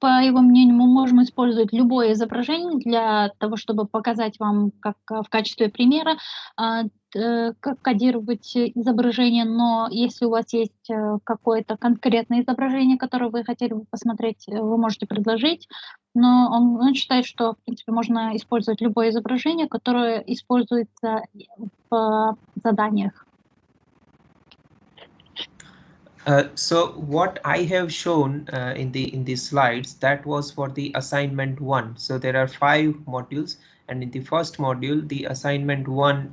по его мнению, мы можем использовать любое изображение для того, чтобы показать вам, как в качестве примера, как кодировать изображение. Но если у вас есть какое-то конкретное изображение, которое вы хотели бы посмотреть, вы можете предложить. Но он считает, что, в принципе, можно использовать любое изображение, которое используется в заданиях. So what I have shown in the slides, that was for the assignment 1. So there are 5 modules, and in the first module, the assignment 1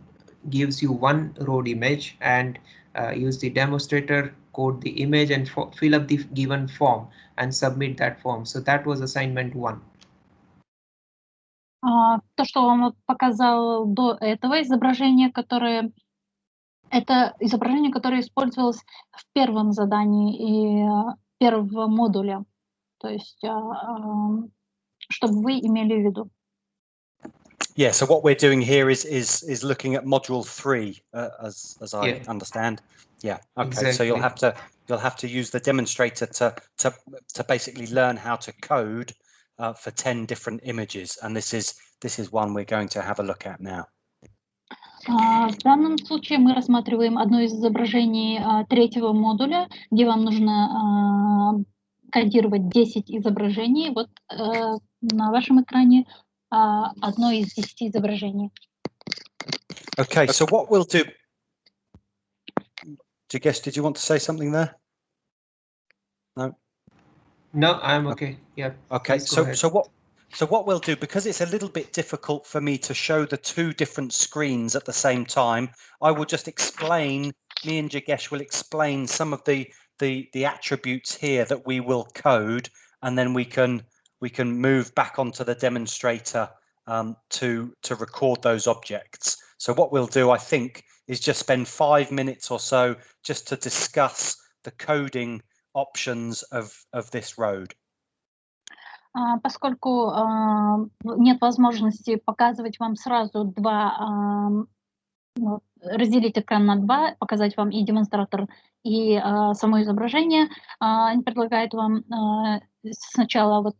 gives you one road image, and use the demonstrator, code the image, and fill up the given form and submit that form. So that was assignment 1. То, что он вот показал до этого, это изображение, которое использовалось в первом задании и первого модуля. То есть, чтобы вы имели в виду. Yeah, so what we're doing here is looking at module 3, as I understand. Yeah, okay. Exactly. So you'll have to use the demonstrator to basically learn how to code for 10 different images, and this is one we're going to have a look at now. В данном случае мы рассматриваем одно из изображений третьего модуля, где вам нужно кодировать 10 изображений. Вот на вашем экране одно из 10 изображений. Okay, so what we'll do. Jigesh, did you want to say something there? No. No, I'm okay. Yeah. Okay. So what we'll do, because it's a little bit difficult for me to show the 2 different screens at the same time, I will just explain. Me and Jigesh will explain some of the attributes here that we will code, and then we can move back onto the demonstrator to record those objects. So what we'll do, I think, is just spend 5 minutes or so just to discuss the coding options of this road. Поскольку нет возможности показывать вам сразу разделить экран на 2, показать вам и демонстратор, и само изображение, они предлагают вам сначала вот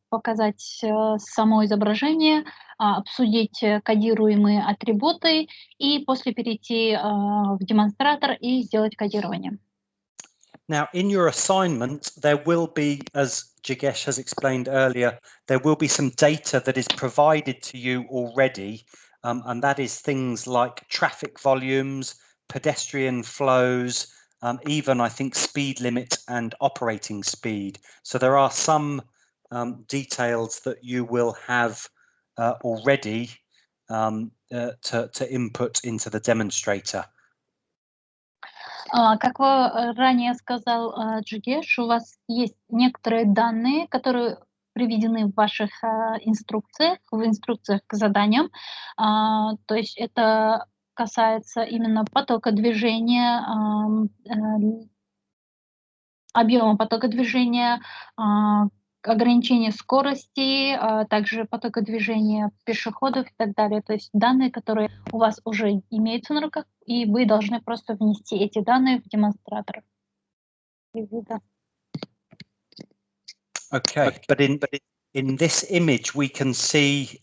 показать само изображение, обсудить кодируемые атрибуты и после перейти в демонстратор и сделать кодирование. Now, in your assignment, there will be, as Jigesh has explained earlier, there will be some data that is provided to you already, and that is things like traffic volumes, pedestrian flows, even, I think, speed limit and operating speed. So there are some details that you will have already to input into the demonstrator. Как ранее сказал Джигеш, у вас есть некоторые данные, которые приведены в ваших инструкциях к заданиям. То есть это касается именно потока движения, объема потока движения, ограничения скорости, также потока движения пешеходов и так далее. То есть данные, которые у вас уже имеются на руках, и вы должны просто внести эти данные в демонстратор. Okay, but in this image we can see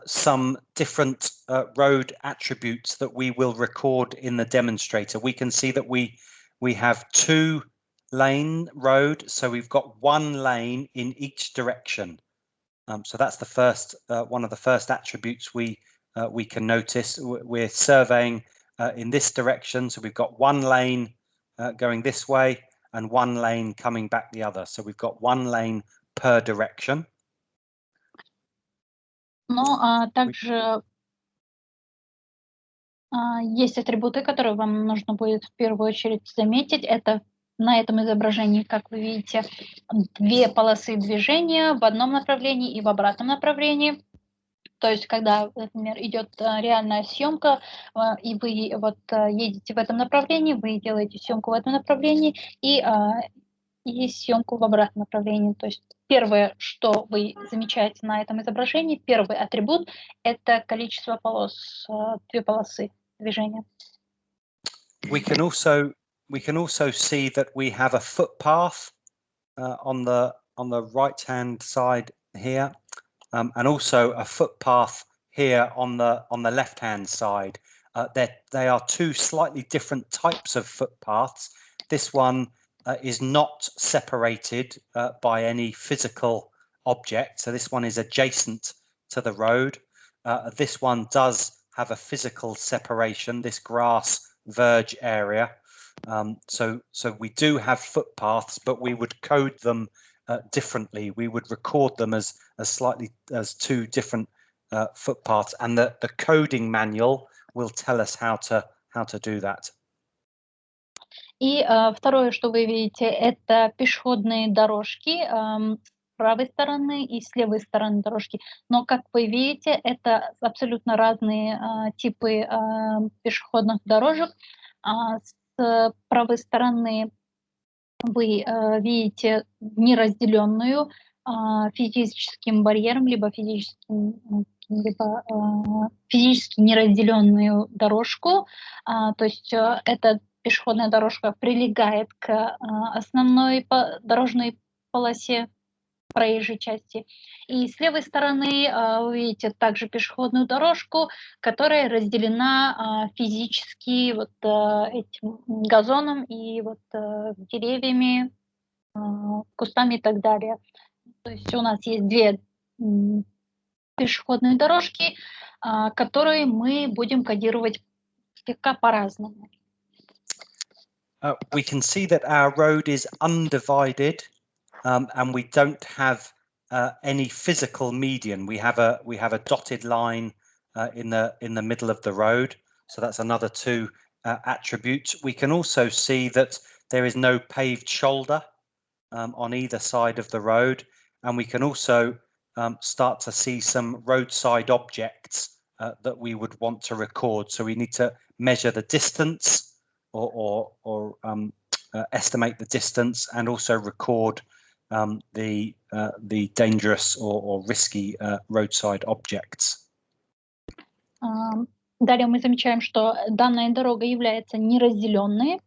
some different road attributes that we will record in the demonstrator. We can see that we have 2-lane road, so we've got 1 lane in each direction. So that's the first one of the first attributes we can notice. We're surveying in this direction, so we've got 1 lane going this way and 1 lane coming back the other. So we've got 1 lane per direction. Но также есть атрибуты, которые вам нужно будет в первую очередь заметить. Это на этом изображении, как вы видите, 2 полосы движения в одном направлении и в обратном направлении. То есть, когда, например, идет реальная съемка, и вы вот едете в этом направлении, вы делаете съемку в этом направлении и съемку в обратном направлении. То есть первое, что вы замечаете на этом изображении, первый атрибут – это количество полос, 2 полосы движения. We can also see that we have a footpath on the right-hand side here, and also a footpath here on the left-hand side. They are two slightly different types of footpaths. This one is not separated by any physical object, so this one is adjacent to the road. This one does have a physical separation, this grass verge area. So we do have footpaths, but we would code them differently. We would record them as two different footpaths, and the coding manual will tell us how to do that. И второе, что вы видите, это пешеходные дорожки с правой стороны и с левой стороны дорожки. Но, как вы видите, это абсолютно разные типы пешеходных дорожек. С правой стороны вы видите неразделенную физическим барьером, либо физически неразделенную дорожку. То есть это пешеходная дорожка прилегает к основной дорожной полосе проезжей части. И с левой стороны вы видите также пешеходную дорожку, которая разделена физически вот этим газоном и вот деревьями, кустами и так далее. То есть у нас есть две пешеходные дорожки, которые мы будем кодировать слегка по-разному. We can see that our road is undivided, and we don't have any physical median. We have a dotted line in the middle of the road, so that's another two attributes. We can also see that there is no paved shoulder on either side of the road, and we can also start to see some roadside objects that we would want to record. So we need to measure the distance or estimate the distance, and also record the dangerous or risky roadside objects. Далее мы замечаем, что данная дорога является неразделенной,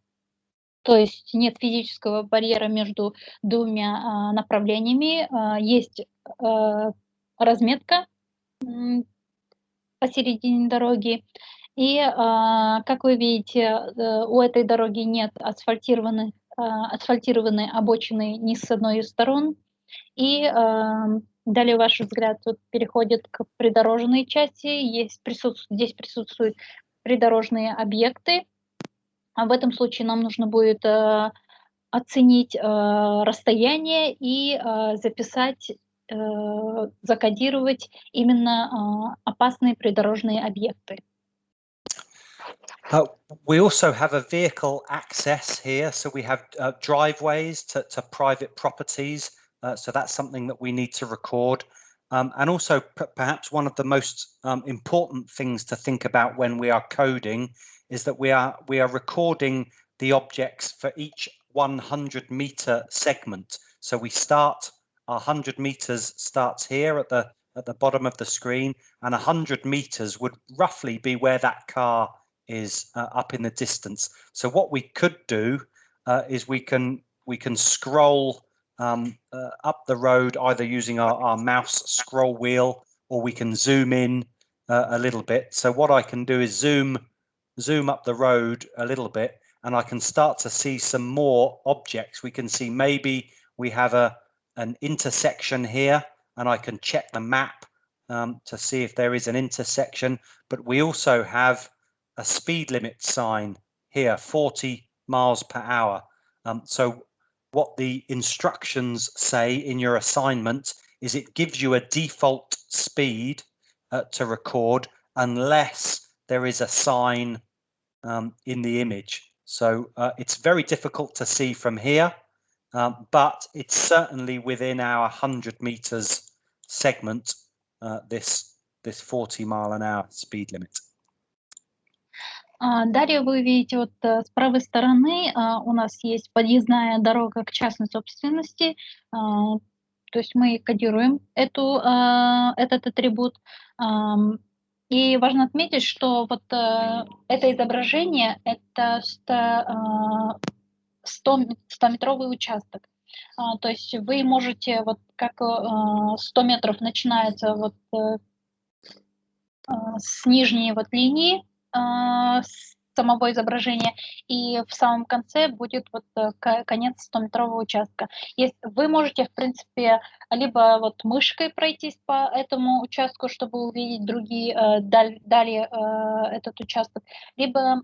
то есть нет физического барьера между двумя направлениями, есть разметка посередине дороги. И, как вы видите, у этой дороги нет асфальтированной обочины ни с одной из сторон. И далее ваш взгляд переходит к придорожной части. Здесь присутствуют придорожные объекты. А в этом случае нам нужно будет оценить расстояние и записать, закодировать именно опасные придорожные объекты. We also have a vehicle access here, so we have driveways to private properties, so that's something that we need to record. And also perhaps one of the most important things to think about when we are coding is that we are recording the objects for each 100-meter segment. So we start, our 100 meters starts here at the bottom of the screen, and 100 meters would roughly be where that car is up in the distance. So what we could do is we can scroll up the road either using our mouse scroll wheel, or we can zoom in a little bit. So what I can do is zoom up the road a little bit, and I can start to see some more objects. We can see maybe we have an intersection here, and I can check the map to see if there is an intersection. But we also have a speed limit sign here, 40 miles per hour. So what the instructions say in your assignment is it gives you a default speed to record unless there is a sign in the image. So it's very difficult to see from here, but it's certainly within our 100 meters segment, this 40 mile an hour speed limit. Далее вы видите, вот с правой стороны у нас есть подъездная дорога к частной собственности, то есть мы кодируем этот атрибут. И важно отметить, что вот это изображение — это 100-метровый участок. То есть вы можете, вот как 100 метров начинается вот с нижней вот линии самого изображения, и в самом конце будет вот конец 100-метрового участка. Вы можете, в принципе, либо вот мышкой пройтись по этому участку, чтобы увидеть далее этот участок, либо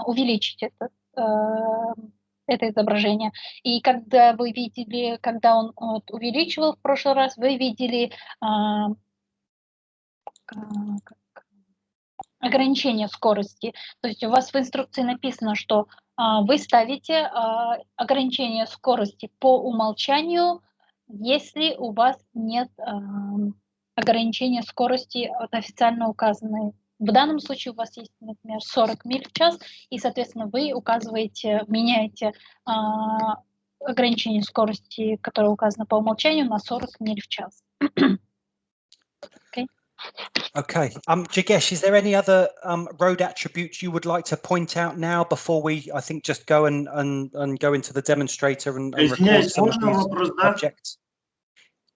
увеличить это изображение. И когда вы видели, когда он увеличивал в прошлый раз, вы видели ограничение скорости. То есть у вас в инструкции написано, что вы ставите ограничение скорости по умолчанию, если у вас нет ограничения скорости от официально указанной. В данном случае у вас есть, например, 40 миль в час, и, соответственно, вы меняете ограничение скорости, которое указано по умолчанию, на 40 миль в час. Okay. Jigesh, is there any other road attributes you would like to point out now before we, I think, just go and go into the demonstrator and record some of these objects?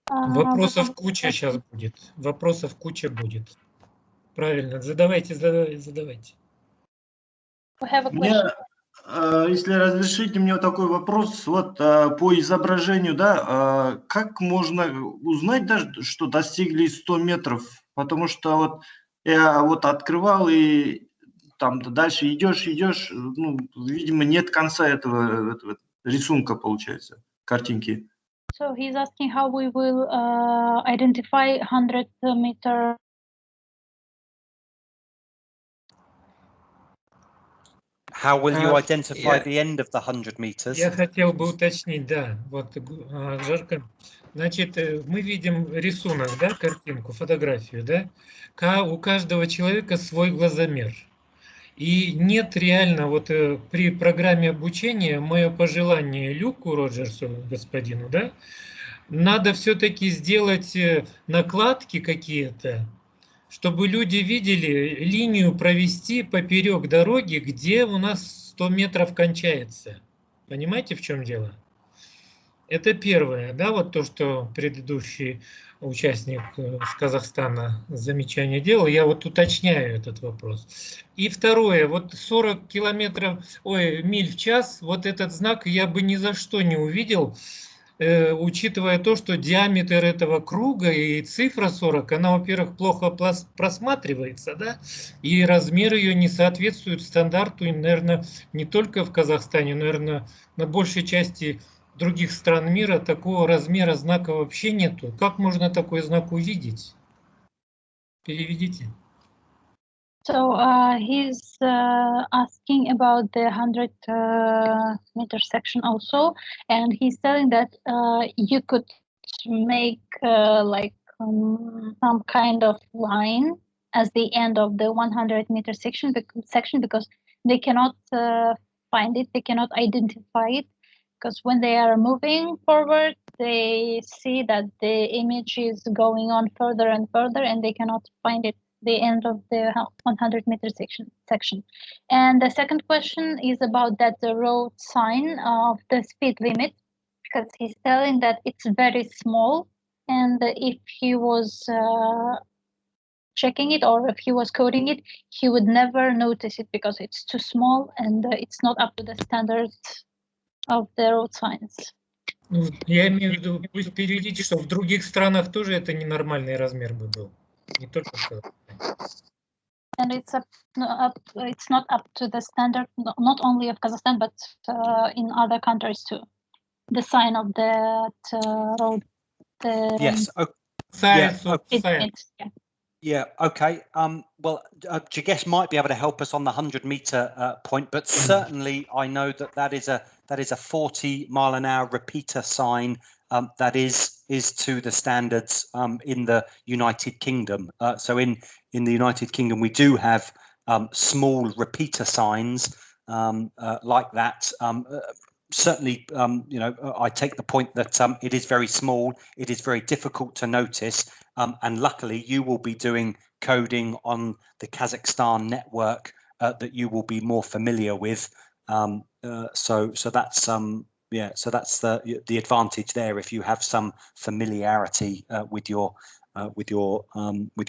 Вопросов куча сейчас будет. Вопросов куча будет. Правильно. Задавайте. Если разрешите мне вот такой вопрос, вот по изображению, да, как можно узнать даже, что достигли 100 метров? Потому что вот я вот открывал, и там дальше идешь, ну, видимо, нет конца этого рисунка, получается, картинки. So he's asking how we will identify 100-meter. How will you identify the end of the 100 meters? Я хотел бы уточнить, да, вот, Жарко. Значит, мы видим рисунок, да, картинку, фотографию, да? У каждого человека свой глазомер. И нет реально, вот при программе обучения, мое пожелание Люку Роджерсу, господину, да, надо все-таки сделать накладки какие-то, чтобы люди видели, линию провести поперек дороги, где у нас 100 метров кончается. Понимаете, в чем дело? Это первое, да, вот то, что предыдущий участник с Казахстана замечание делал, я вот уточняю этот вопрос. И второе, вот 40 миль в час, вот этот знак я бы ни за что не увидел, учитывая то, что диаметр этого круга и цифра 40, она, во-первых, плохо просматривается, да, и размер ее не соответствует стандарту, и, наверное, не только в Казахстане, наверное, на большей части других стран мира такого размера знака вообще нету. Как можно такой знак увидеть? Переведите. So he's asking about the 100-meter section also, and he's telling that you could make like some kind of line as the end of the 100-meter section because they cannot find it, they cannot identify it, because when they are moving forward, they see that the image is going on further and further, and they cannot find it. The end of the 100-meter section. And the second question is about that the road sign of the speed limit, because he's telling that it's very small, and if he was checking it or if he was coding it, he would never notice it because it's too small and it's not up to the standards of the road signs. Ну, я имею в виду, пусть переведите, что в других странах тоже это ненормальный размер бы был. Не только в Казахстане. And it's not up to the standard, not only of Kazakhstan, but in other countries too. The sign of that road. Yes. Yeah. Okay. Well, Jigesh might be able to help us on the 100-meter point, but certainly I know that is a 40-mile-an-hour repeater sign that is to the standards in the United Kingdom. So in the United Kingdom, we do have small repeater signs like that. Certainly, you know, I take the point that it is very small, it is very difficult to notice, and luckily you will be doing coding on the Kazakhstan network that you will be more familiar with. So that's Yeah, so that's the advantage there if you have some familiarity with your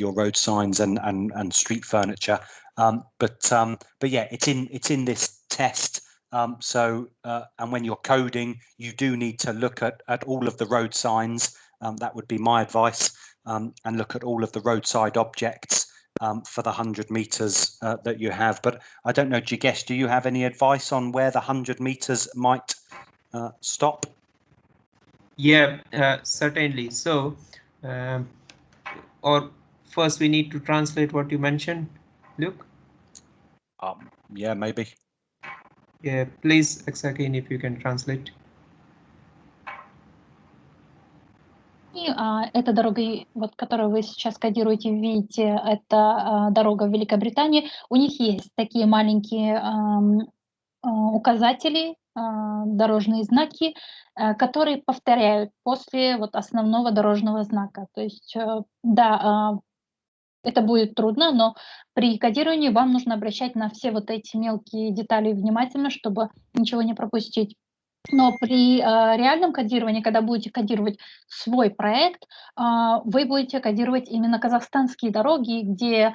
road signs and street furniture. But yeah, it's in this test. And when you're coding, you do need to look at all of the road signs. That would be my advice, and look at all of the roadside objects for the 100 meters that you have. But I don't know, Jigesh, do you have any advice on where the 100 meters might stop? Yeah, certainly. So, or first we need to translate what you mentioned, Luke. Yeah, maybe. Yeah, please, Exakin, if you can translate. Эта дорога, вот, которую вы сейчас кодируете, видите, это дорога в Великобритании. У них есть такие маленькие указатели, дорожные знаки, которые повторяют после вот основного дорожного знака. То есть, да, это будет трудно, но при кодировании вам нужно обращать на все вот эти мелкие детали внимательно, чтобы ничего не пропустить. Но при реальном кодировании, когда будете кодировать свой проект, вы будете кодировать именно казахстанские дороги, где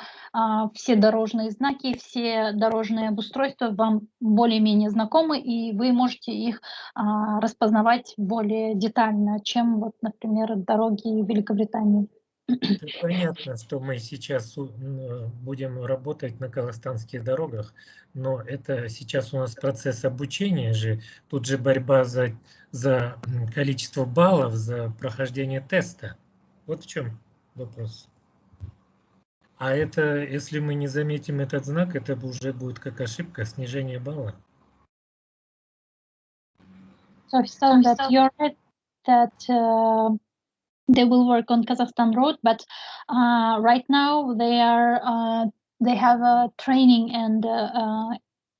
все дорожные знаки, все дорожные обустройства вам более-менее знакомы, и вы можете их распознавать более детально, чем, вот, например, дороги Великобритании. Это понятно, что мы сейчас будем работать на казахстанских дорогах, но это сейчас у нас процесс обучения же, тут же борьба за количество баллов, за прохождение теста. Вот в чем вопрос. А это, если мы не заметим этот знак, это уже будет как ошибка, снижение балла. So that you're right that they will work on Kazakhstan road, but right now they have a training, and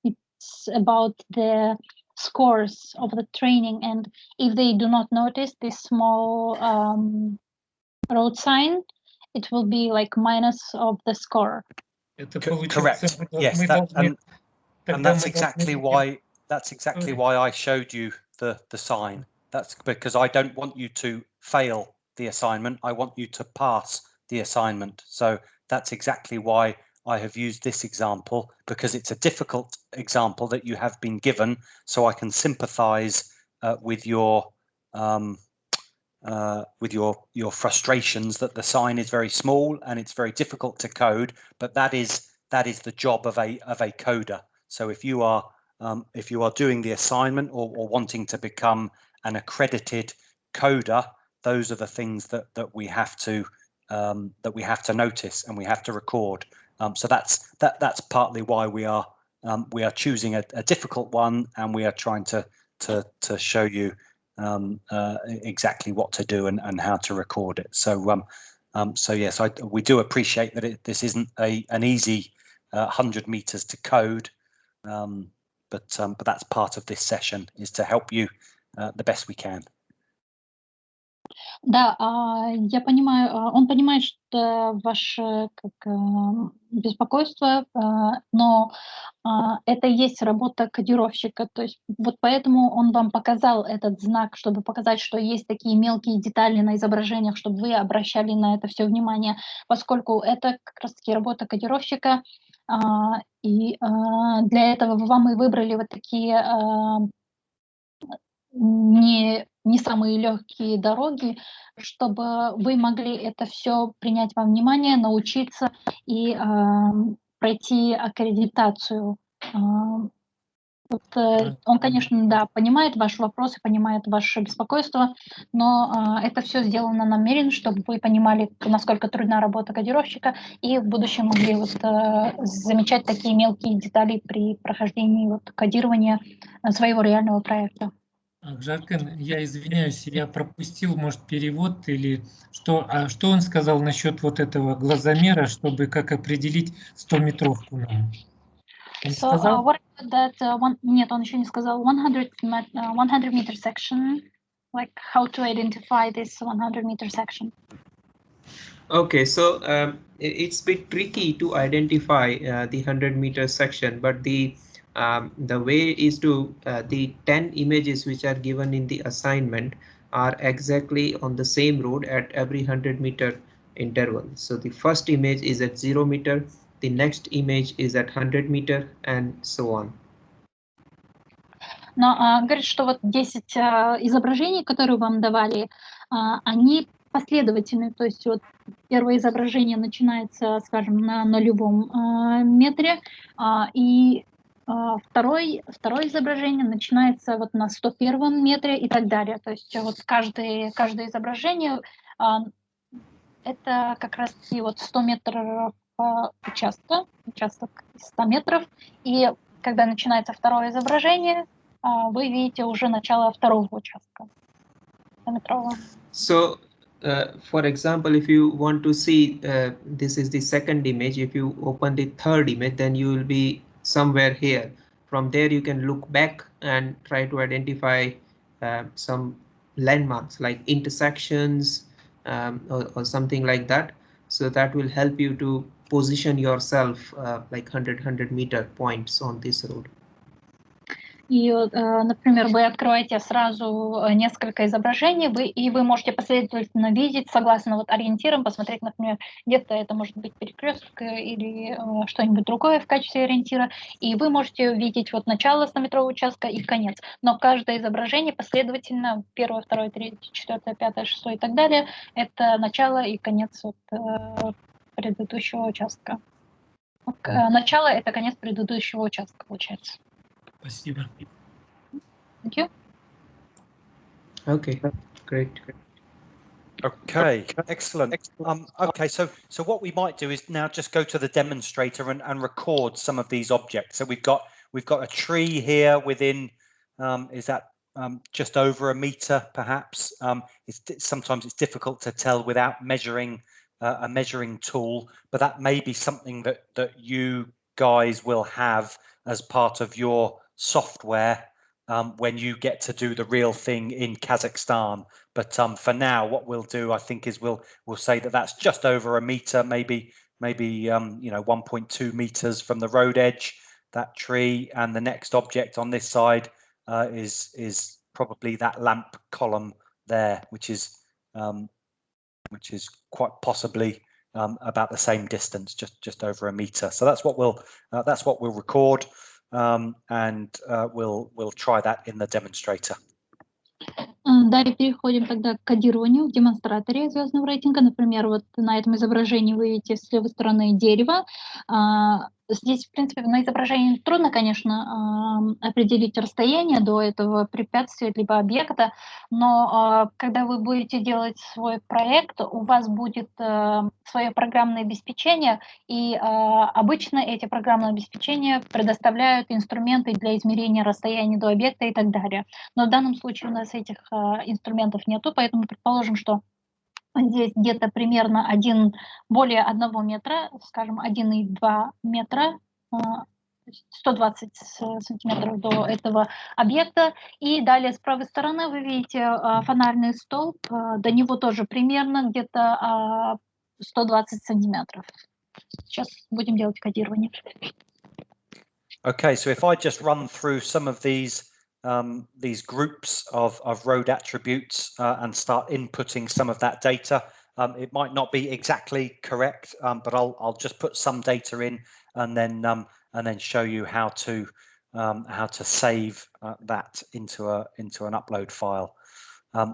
it's about the scores of the training. And if they do not notice this small road sign, it will be like minus of the score. Это Correct. Yes, and that's exactly why I showed you the sign. That's because I don't want you to fail the assignment. I want you to pass the assignment. So that's exactly why I have used this example, because it's a difficult example that you have been given, so I can sympathize with your frustrations that the sign is very small and it's very difficult to code, but that is the job of a coder. So if you are doing the assignment or wanting to become an accredited coder, those are the things that we have to notice and we have to record. So that's partly why we are choosing a difficult one, and we are trying to show you exactly what to do and how to record it. So yes, we do appreciate that this isn't an easy 100 meters to code, but that's part of this session, is to help you the best we can. Да, я понимаю, он понимает, что ваше беспокойство, но это и есть работа кодировщика. То есть вот поэтому он вам показал этот знак, чтобы показать, что есть такие мелкие детали на изображениях, чтобы вы обращали на это все внимание, поскольку это как раз-таки работа кодировщика, и для этого вам и выбрали вот такие не самые легкие дороги, чтобы вы могли это все принять во внимание, научиться и пройти аккредитацию. Он, конечно, да, понимает ваш вопрос и понимает ваше беспокойство, но это все сделано намеренно, чтобы вы понимали, насколько трудна работа кодировщика, и в будущем могли замечать такие мелкие детали при прохождении кодирования своего реального проекта. Жаркан, я извиняюсь, я пропустил, может, перевод или что. А что он сказал насчет вот этого глазомера, чтобы как определить 100-метровку нам? Он сказал? What about that нет, он еще не сказал. 100 meter section, like how to identify this 100 meter section. Okay, so it's a bit tricky to identify the 100 meter section, but the The way is to the 10 images which are given in the assignment are exactly on the same road at every 100-meter interval. So the first image is at 0 meter, the next image is at 100 meter, and so on. Но говорит, что вот 10 изображений, которые вам давали, они последовательны. То есть вот первое изображение начинается, скажем, на 0-м метре, и второе изображение начинается вот на 101-м метре и так далее. То есть вот каждое изображение это как раз и вот 100 метров участок 100 метров. И когда начинается второе изображение, вы видите уже начало второго участка 100-метрового. So, for example, if you want to see this is the second image, if you open the third image, then you will be somewhere here. From there, you can look back and try to identify some landmarks like intersections or something like that. So that will help you to position yourself like 100 meter points on this road. И, например, вы открываете сразу несколько изображений, и вы можете последовательно видеть, согласно вот ориентирам, посмотреть, например, где-то это может быть перекресток или что-нибудь другое в качестве ориентира, и вы можете видеть вот начало 100-метрового участка и конец. Но каждое изображение последовательно, 1, 2, 3, 4, 5, 6 и так далее, это начало и конец вот, предыдущего участка. Начало — это конец предыдущего участка, получается. Спасибо. Thank you. Okay, great. Okay, excellent. Okay, so what we might do is now just go to the demonstrator and record some of these objects. So we've got a tree here within, is that just over a meter perhaps? Sometimes it's difficult to tell without measuring a measuring tool, but that may be something that you guys will have as part of your software when you get to do the real thing in Kazakhstan. But for now, what we'll do, I think, is we'll say that that's just over a meter, maybe 1.2 meters from the road edge, that tree, and the next object on this side is probably that lamp column there, which is quite possibly about the same distance, just over a meter. So that's what we'll record. And we'll try that in the demonstrator. Далее переходим тогда к кодированию в демонстраторе звездного рейтинга. Например, вот на этом изображении вы видите с левой стороны дерево. Здесь, в принципе, на изображении трудно, конечно, определить расстояние до этого препятствия либо объекта, но когда вы будете делать свой проект, у вас будет свое программное обеспечение, и обычно эти программные обеспечения предоставляют инструменты для измерения расстояния до объекта и так далее. Но в данном случае у нас этих инструментов нету, поэтому предположим, что здесь где-то примерно более 1 метра, скажем, 1,2 метра, 120 сантиметров до этого объекта. И далее с правой стороны вы видите фонарный столб, до него тоже примерно где-то 120 сантиметров. Сейчас будем делать кодирование. Okay, so if I just run through some of these groups of road attributes and start inputting some of that data. It might not be exactly correct, but I'll just put some data in and then show you how to save that into an upload file.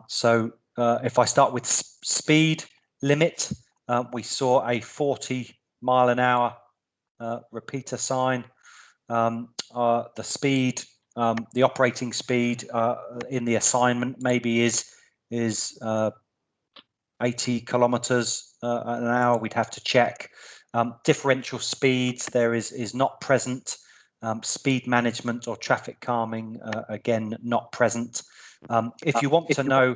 So if I start with speed limit, we saw a 40 mile an hour repeater sign. The speed. The operating speed in the assignment maybe is 80 kilometers an hour. We'd have to check. Differential speeds there is not present. Speed management or traffic calming again not present. If you want to know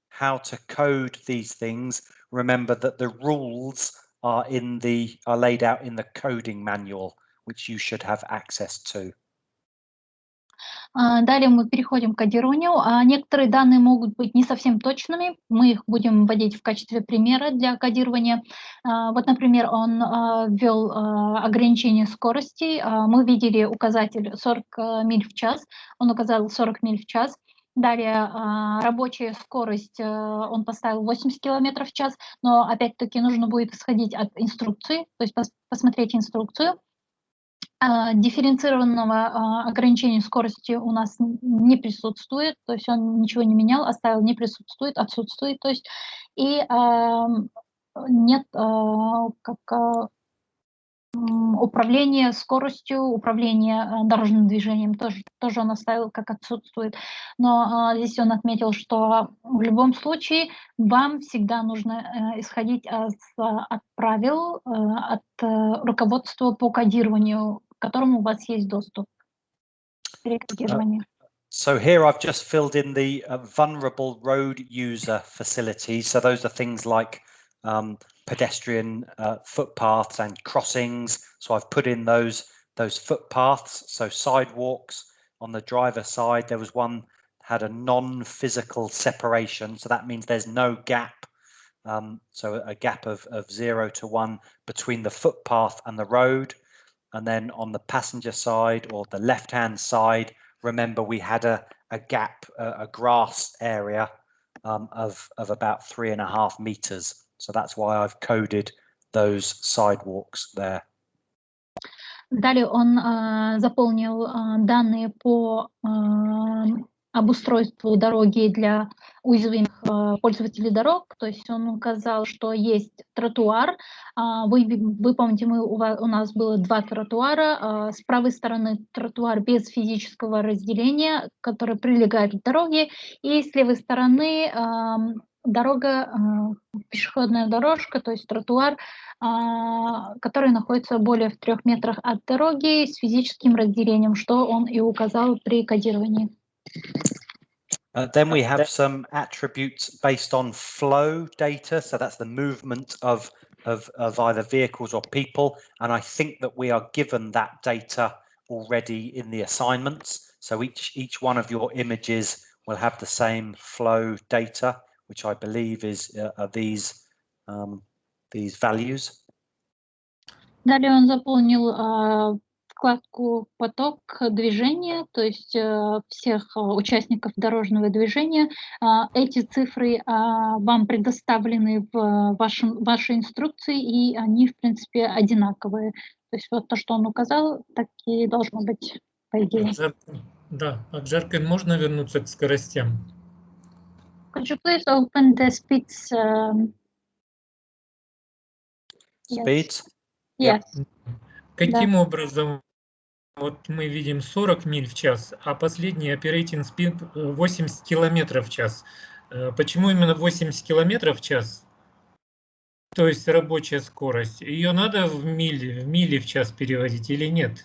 how to code these things, remember that the rules are laid out in the coding manual, which you should have access to. Далее мы переходим к кодированию. Некоторые данные могут быть не совсем точными. Мы их будем вводить в качестве примера для кодирования. Вот, например, он ввел ограничение скорости. Мы видели указатель 40 миль в час. Он указал 40 миль в час. Далее рабочая скорость он поставил 80 км в час. Но опять-таки нужно будет исходить от инструкции, то есть посмотреть инструкцию. Дифференцированного ограничения скорости у нас не присутствует, то есть он ничего не менял, оставил не присутствует, отсутствует, то есть и нет управление скоростью, управление дорожным движением тоже он оставил как отсутствует. Но здесь он отметил, что в любом случае вам всегда нужно исходить от правил, от руководства по кодированию, к которому у вас есть доступ при кодировании. So here I've just filled in the vulnerable road user facilities. So those are things like pedestrian footpaths and crossings. So I've put in those footpaths, so sidewalks on the driver's side. There was one had a non-physical separation, so that means there's no gap. So a gap of 0 to 1 between the footpath and the road. And then on the passenger side or the left-hand side, remember we had a gap, a grass area of about 3.5 meters. So that's why I've coded those sidewalks there. Далее он заполнил данные по обустройству дороги для уязвимых пользователей дорог, то есть он указал, что есть тротуар. Вы помните, у нас было 2 тротуара. С правой стороны тротуар без физического разделения, который прилегает к дороге, и с левой стороны дорога, пешеходная дорожка, то есть тротуар, который находится более в 3 метрах от дороги с физическим разделением, что он и указал при кодировании. Then we have some attributes based on flow data. So that's the movement of either vehicles or people. And I think that we are given that data already in the assignments. So each one of your images will have the same flow data, which I believe are these values. Далее он заполнил вкладку «Поток движения», то есть всех участников дорожного движения. Эти цифры вам предоставлены в вашей инструкции, и они, в принципе, одинаковые. То есть вот то, что он указал, так и должно быть, по идее. Да, Аджаркин, можно вернуться к скоростям? Could you please open the speeds? Speeds? Yes. Каким образом вот мы видим 40 миль в час, а последний operating speed 80 километров в час? Почему именно 80 километров в час? То есть рабочая скорость. Ее надо в мили в час переводить или нет?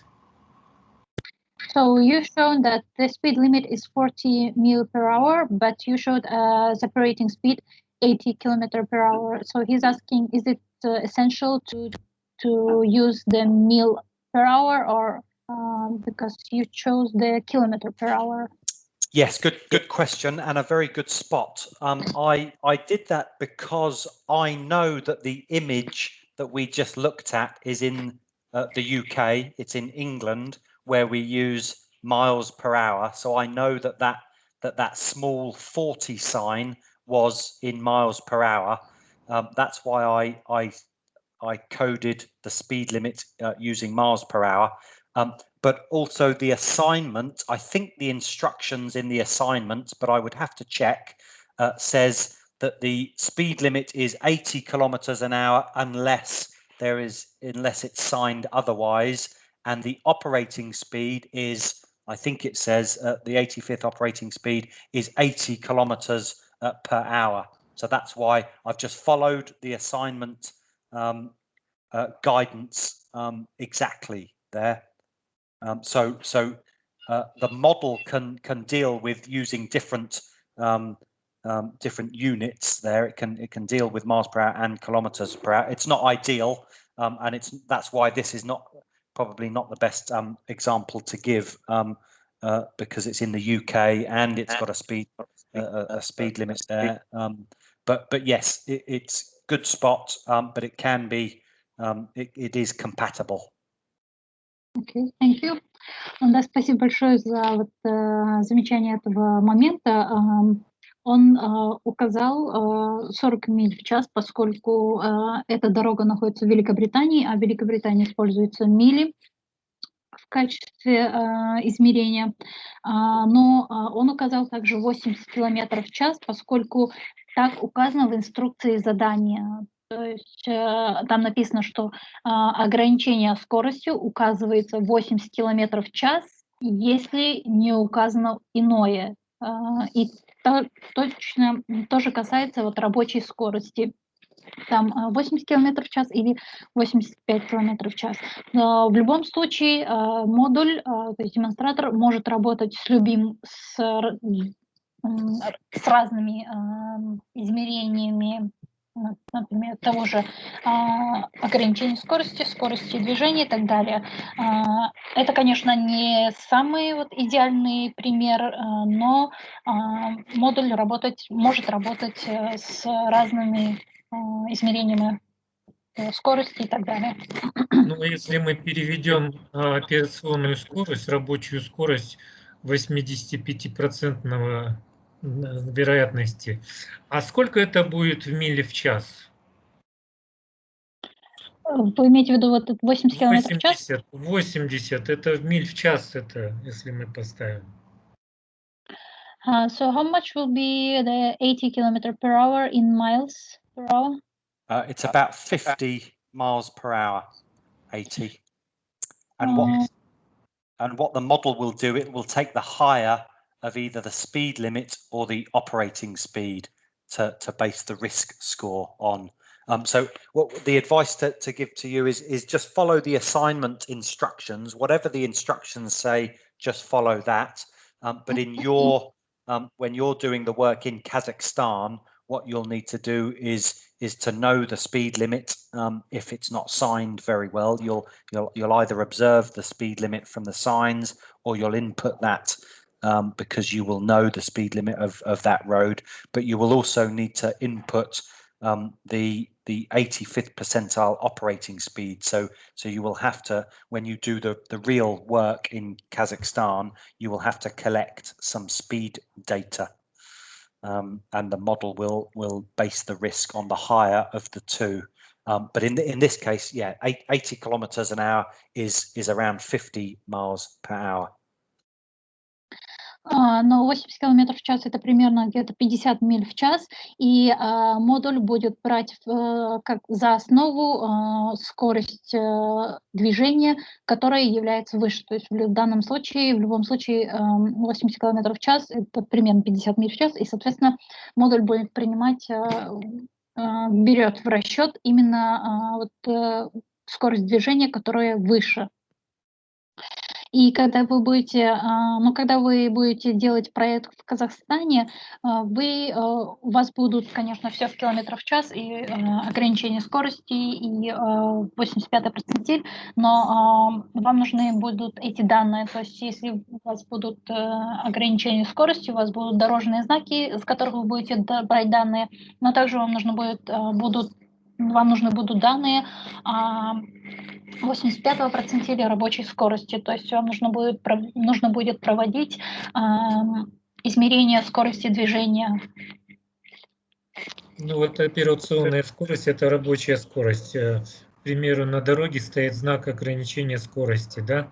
So you showed that the speed limit is 40 mil per hour, but you showed as operating speed 80 kilometer per hour. So he's asking, is it essential to use the mil per hour, or because you chose the kilometer per hour? Yes, good question and a very good spot. I did that because I know that the image that we just looked at is in the UK. It's in England, where we use miles per hour. So I know that small 40 sign was in miles per hour. That's why I coded the speed limit using miles per hour. But also the assignment, I think the instructions in the assignment, but I would have to check, says that the speed limit is 80 kilometers an hour unless it's signed otherwise. And the operating speed is, I think it says the 85th operating speed is 80 kilometers per hour. So that's why I've just followed the assignment guidance exactly there. So the model can deal with using different units there. It can deal with miles per hour and kilometers per hour. It's not ideal, and that's why this is probably not the best example to give. because it's in the UK and it's got a speed limit there. But yes, it's good spot, but it can be, it is compatible. Okay, thank you. Да, спасибо большое за вот, замечание этого момента. Он указал 40 миль в час, поскольку эта дорога находится в Великобритании, а в Великобритании используются мили в качестве измерения. Но он указал также 80 километров в час, поскольку так указано в инструкции задания. То есть там написано, что ограничение скоростью указывается 80 километров в час, если не указано иное. И точно тоже касается вот рабочей скорости. Там 80 километров в час или 85 километров в час. Но в любом случае модуль, то есть демонстратор, может работать с разными измерениями, например, того же ограничения скорости движения и так далее. Это, конечно, не самый вот идеальный пример, но модуль может работать с разными измерениями скорости и так далее. Ну, если мы переведем операционную скорость, рабочую скорость 85% вероятности, а сколько это будет в мили в час? Вы имеете в виду вот 80 км в час? 80, это в миль в час, это если мы поставим. So how much will be the 80 km per hour in miles per hour? It's about 50 miles per hour, 80. And what the model will do, it will take the higher of either the speed limit or the operating speed to base the risk score on. So what the advice to give to you is just follow the assignment instructions. Whatever the instructions say, just follow that. But in your when you're doing the work in Kazakhstan, what you'll need to do is to know the speed limit. If it's not signed very well, you'll either observe the speed limit from the signs, or you'll input that because you will know the speed limit of that road. But you will also need to input the 85th percentile operating speed. So you will have to, when you do the real work in Kazakhstan, you will have to collect some speed data. And the model will base the risk on the higher of the two. But in this case, yeah, 80 kilometers an hour is around 50 miles per hour. Но 80 км в час это примерно где-то 50 миль в час, и модуль будет брать как за основу скорость движения, которая является выше. То есть в данном случае, в любом случае 80 км в час это примерно 50 миль в час, и, соответственно, модуль будет берет в расчет именно скорость движения, которая выше. И когда вы будете, делать проект в Казахстане, у вас будут, конечно, все в километрах в час и ограничение скорости, и 85-й перцентиль, но вам нужны будут эти данные. То есть если у вас будут ограничения скорости, у вас будут дорожные знаки, с которых вы будете брать данные, но также вам нужны будут данные 85-го перцентиля рабочей скорости, то есть вам нужно будет проводить измерение скорости движения. Ну вот операционная скорость – это рабочая скорость. К примеру, на дороге стоит знак ограничения скорости, да?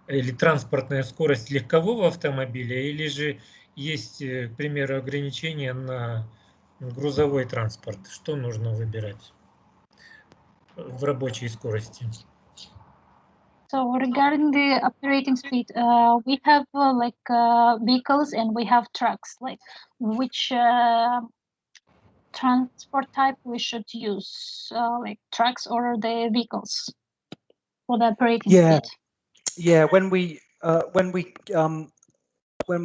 Или транспортная скорость легкового автомобиля, или же есть, к примеру, ограничения на грузовой транспорт. Что нужно выбирать в рабочей скорости? So regarding the operating speed, we have vehicles and we have trucks. Like which transport type we should use, like trucks or the vehicles for the operating speed? Yeah. When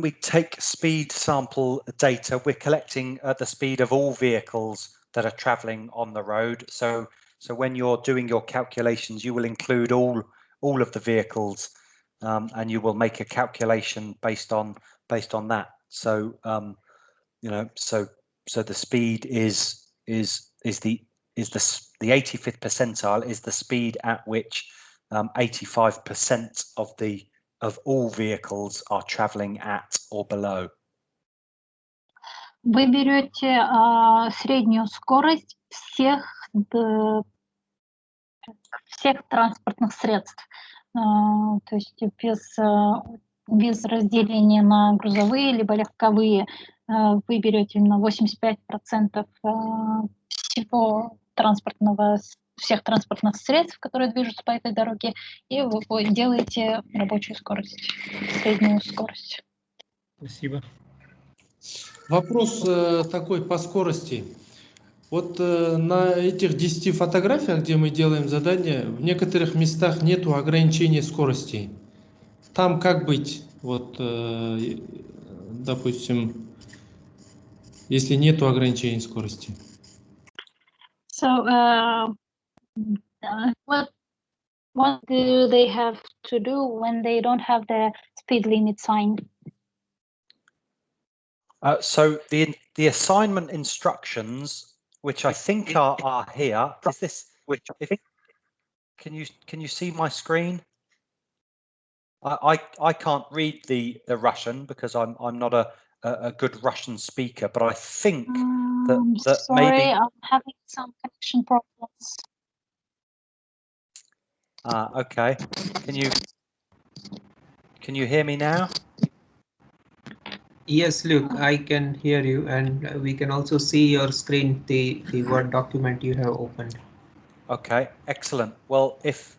we take speed sample data, we're collecting the speed of all vehicles that are traveling on the road. So when you're doing your calculations, you will include all of the vehicles and you will make a calculation based on that. So you know, so the speed is the 85th percentile is the speed at which 85% of all vehicles are traveling at or below. Вы берете среднюю скорость всех транспортных средств, то есть без разделения на грузовые либо легковые. Вы берете именно 85% всех транспортных средств, которые движутся по этой дороге, и вы делаете рабочую скорость, среднюю скорость. Спасибо. Вопрос такой по скорости. Вот на этих 10 фотографиях, где мы делаем задания, в некоторых местах нету ограничения скорости. Там как быть? Вот, допустим, если нету ограничения скорости. So, what do they have to do when they don't have the speed limit sign? So the assignment instructions, which I think are here, is this? Can you see my screen? I can't read the Russian because I'm not a good Russian speaker, but I think that sorry, maybe I'm having some connection problems. okay. Can you hear me now? Yes, Luke, I can hear you, and we can also see your screen, the Word document you have opened. Okay, excellent. Well, if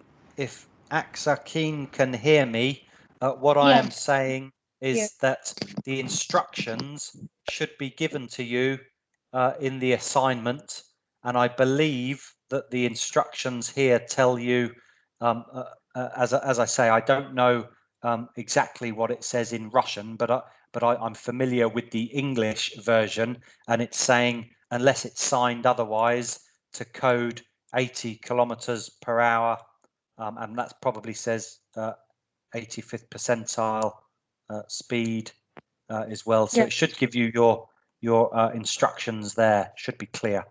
Aksakin can hear me, what I am saying is that the instructions should be given to you in the assignment, and I believe that the instructions here tell you, as I say, I don't know exactly what it says in Russian, but I'm familiar with the English version, and it's saying, unless it's signed otherwise, to code 80 kilometers per hour, and that probably says 85th percentile speed as well. So it should give you your instructions there, should be clear.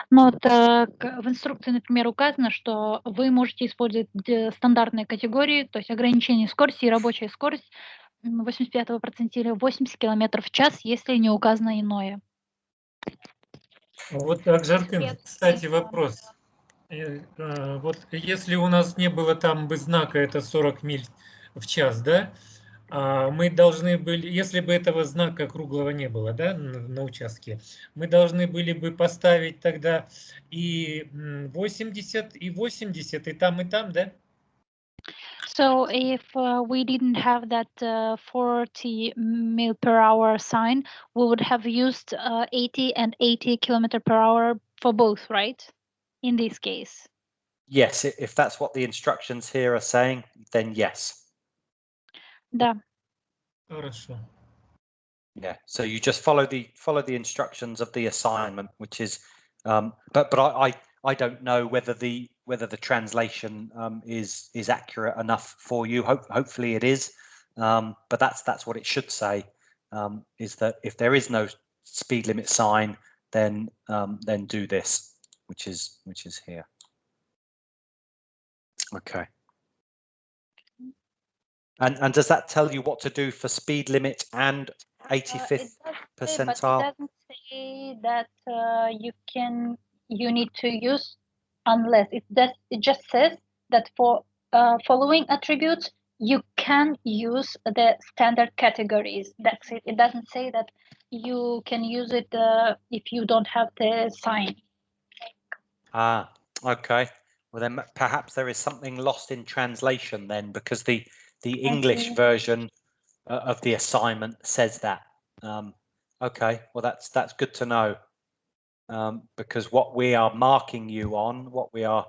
Но вот, в инструкции, например, указано, что вы можете использовать стандартные категории, то есть ограничение скорости и рабочая скорость 85-го процентиля 80 км в час, если не указано иное. Вот, Акжаркын, кстати, вопрос. Вот если у нас не было там бы знака, это 40 миль в час, да? Мы должны были, если бы этого знака круглого не было, да, на участке, мы должны были бы поставить тогда и 80, и 80, и там, да? So if we didn't have that 40 mil per hour sign, we would have used 80 and 80 kilometer per hour for both, right? In this case. Yes, if that's what the instructions here are saying, then yes. Да. Хорошо. Yeah, so you just follow the instructions of the assignment, which is, but I don't know whether the translation is accurate enough for you. Hopefully it is, but that's what it should say. Is that if there is no speed limit sign, then do this, which is here. Okay. And does that tell you what to do for speed limit and 85th percentile? But it doesn't say that you need to use unless. It just says that for following attributes you can use the standard categories. That's it. It doesn't say that you can use it if you don't have the sign. Okay. Well, then perhaps there is something lost in translation then, because the English version of the assignment says that. Okay, well that's good to know, because what we are marking you on, what we are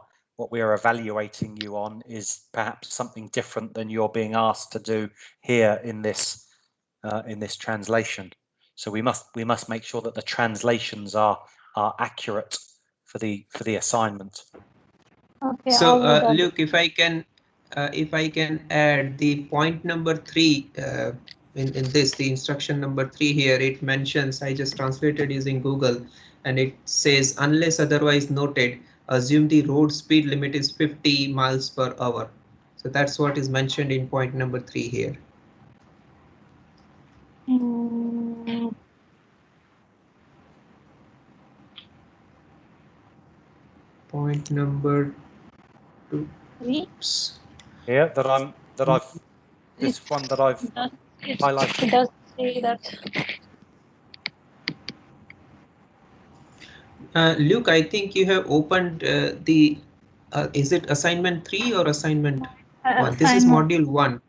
evaluating you on, is perhaps something different than you're being asked to do here in this translation. So we must make sure that the translations are accurate for the assignment. Okay, So Luke, if I can if I can add the point number 3 in this, the instruction number 3 here, it mentions, I just translated using Google, and it says, unless otherwise noted, assume the road speed limit is 50 miles per hour. So that's what is mentioned in point number 3 here. Point number 2. Oops. Yeah, this one that I've highlighted. It does say that. Luke, I think you have opened the, is it assignment 3 or assignment 1? This is module 1.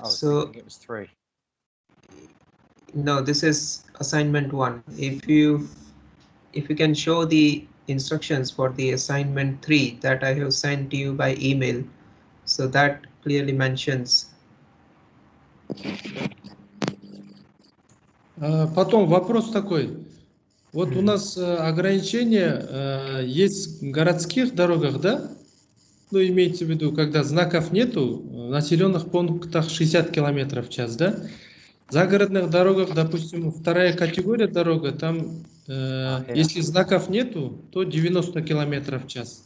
So thinking it was 3. No, this is assignment 1. If you can show the instructions for the assignment 3 that I have sent to you by email, so that clearly mentions. Потом вопрос такой. Вот у нас ограничения есть в городских дорогах, да? Ну, имеется в виду, когда знаков нету, в населенных пунктах 60 км в час, да? В загородных дорогах, допустим, вторая категория дорога, там, если знаков нету, то 90 км в час.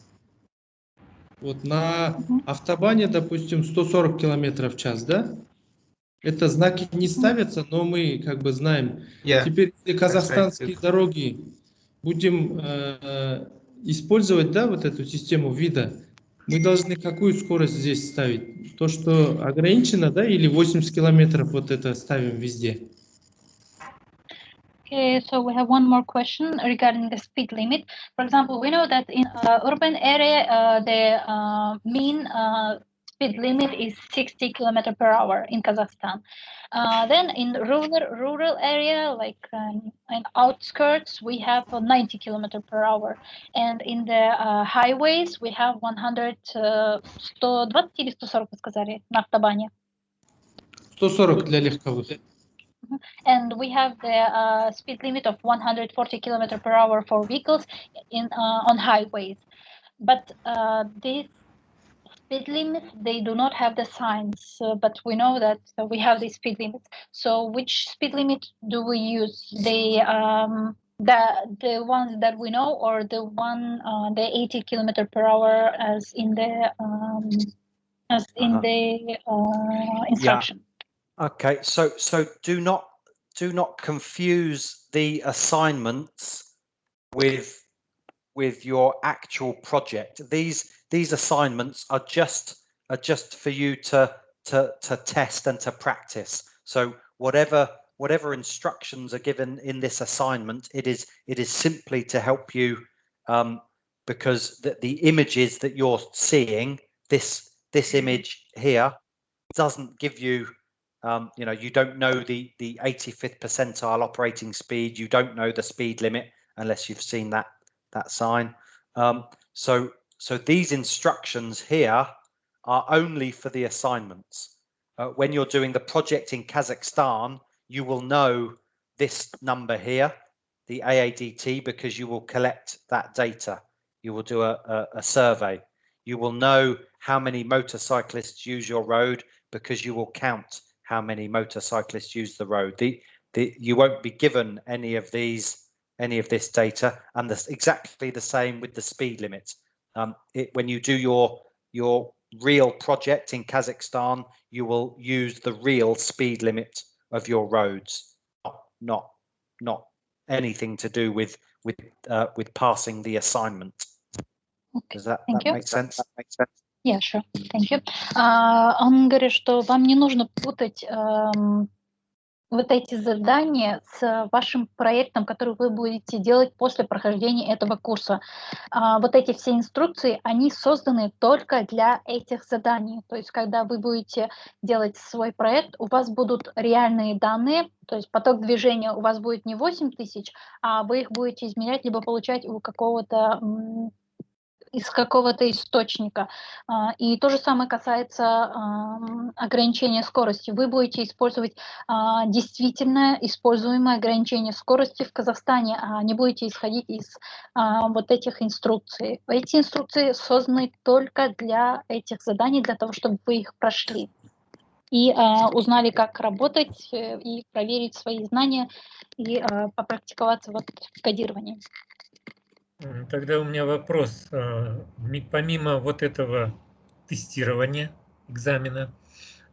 Вот на автобане, допустим, 140 км в час, да? Это знаки не ставятся, но мы как бы знаем. Теперь, если казахстанские дороги будем использовать, да, вот эту систему вида, мы должны какую скорость здесь ставить? То, что ограничено, да, или 80 километров вот это ставим везде? Okay, so we have one more question regarding the speed limit. For example, we know that in urban area, the mean speed limit is 60 km per hour in Kazakhstan. Then in rural area, like in outskirts, we have 90 km per hour. And in the highways, we have 120 или 140, вы сказали, на автобане? 140 для легковых. And we have the speed limit of 140 km per hour for vehicles on highways. But these speed limits, they do not have the signs, but we know that we have these speed limits. So which speed limit do we use? The ones that we know, or the one the 80 km per hour as in the instruction? Yeah. Okay, so do not confuse the assignments with your actual project. These assignments are just for you to test and to practice. So whatever instructions are given in this assignment, it is simply to help you, because the images that you're seeing, this image here doesn't give you, you don't know the 85th percentile operating speed. You don't know the speed limit unless you've seen that sign. So these instructions here are only for the assignments. When you're doing the project in Kazakhstan, you will know this number here, the AADT, because you will collect that data. You will do a survey. You will know how many motorcyclists use your road because you will count how many motorcyclists use the road. You won't be given any of this data, and that's exactly the same with the speed limit. When you do your real project in Kazakhstan, you will use the real speed limit of your roads, not anything to do with passing the assignment. Okay. Does that make sense? Yeah, sure. Thank you. Он говорит, что вам не нужно путать вот эти задания с вашим проектом, который вы будете делать после прохождения этого курса. Вот эти все инструкции, они созданы только для этих заданий. То есть, когда вы будете делать свой проект, у вас будут реальные данные, то есть поток движения у вас будет не 8000, а вы их будете измерять, либо получать у какого-то из какого-то источника. И то же самое касается ограничения скорости. Вы будете использовать действительно используемое ограничение скорости в Казахстане, а не будете исходить из вот этих инструкций. Эти инструкции созданы только для этих заданий, для того, чтобы вы их прошли и узнали, как работать, и проверить свои знания, и попрактиковаться вот в кодировании. Тогда у меня вопрос. Помимо вот этого тестирования, экзамена,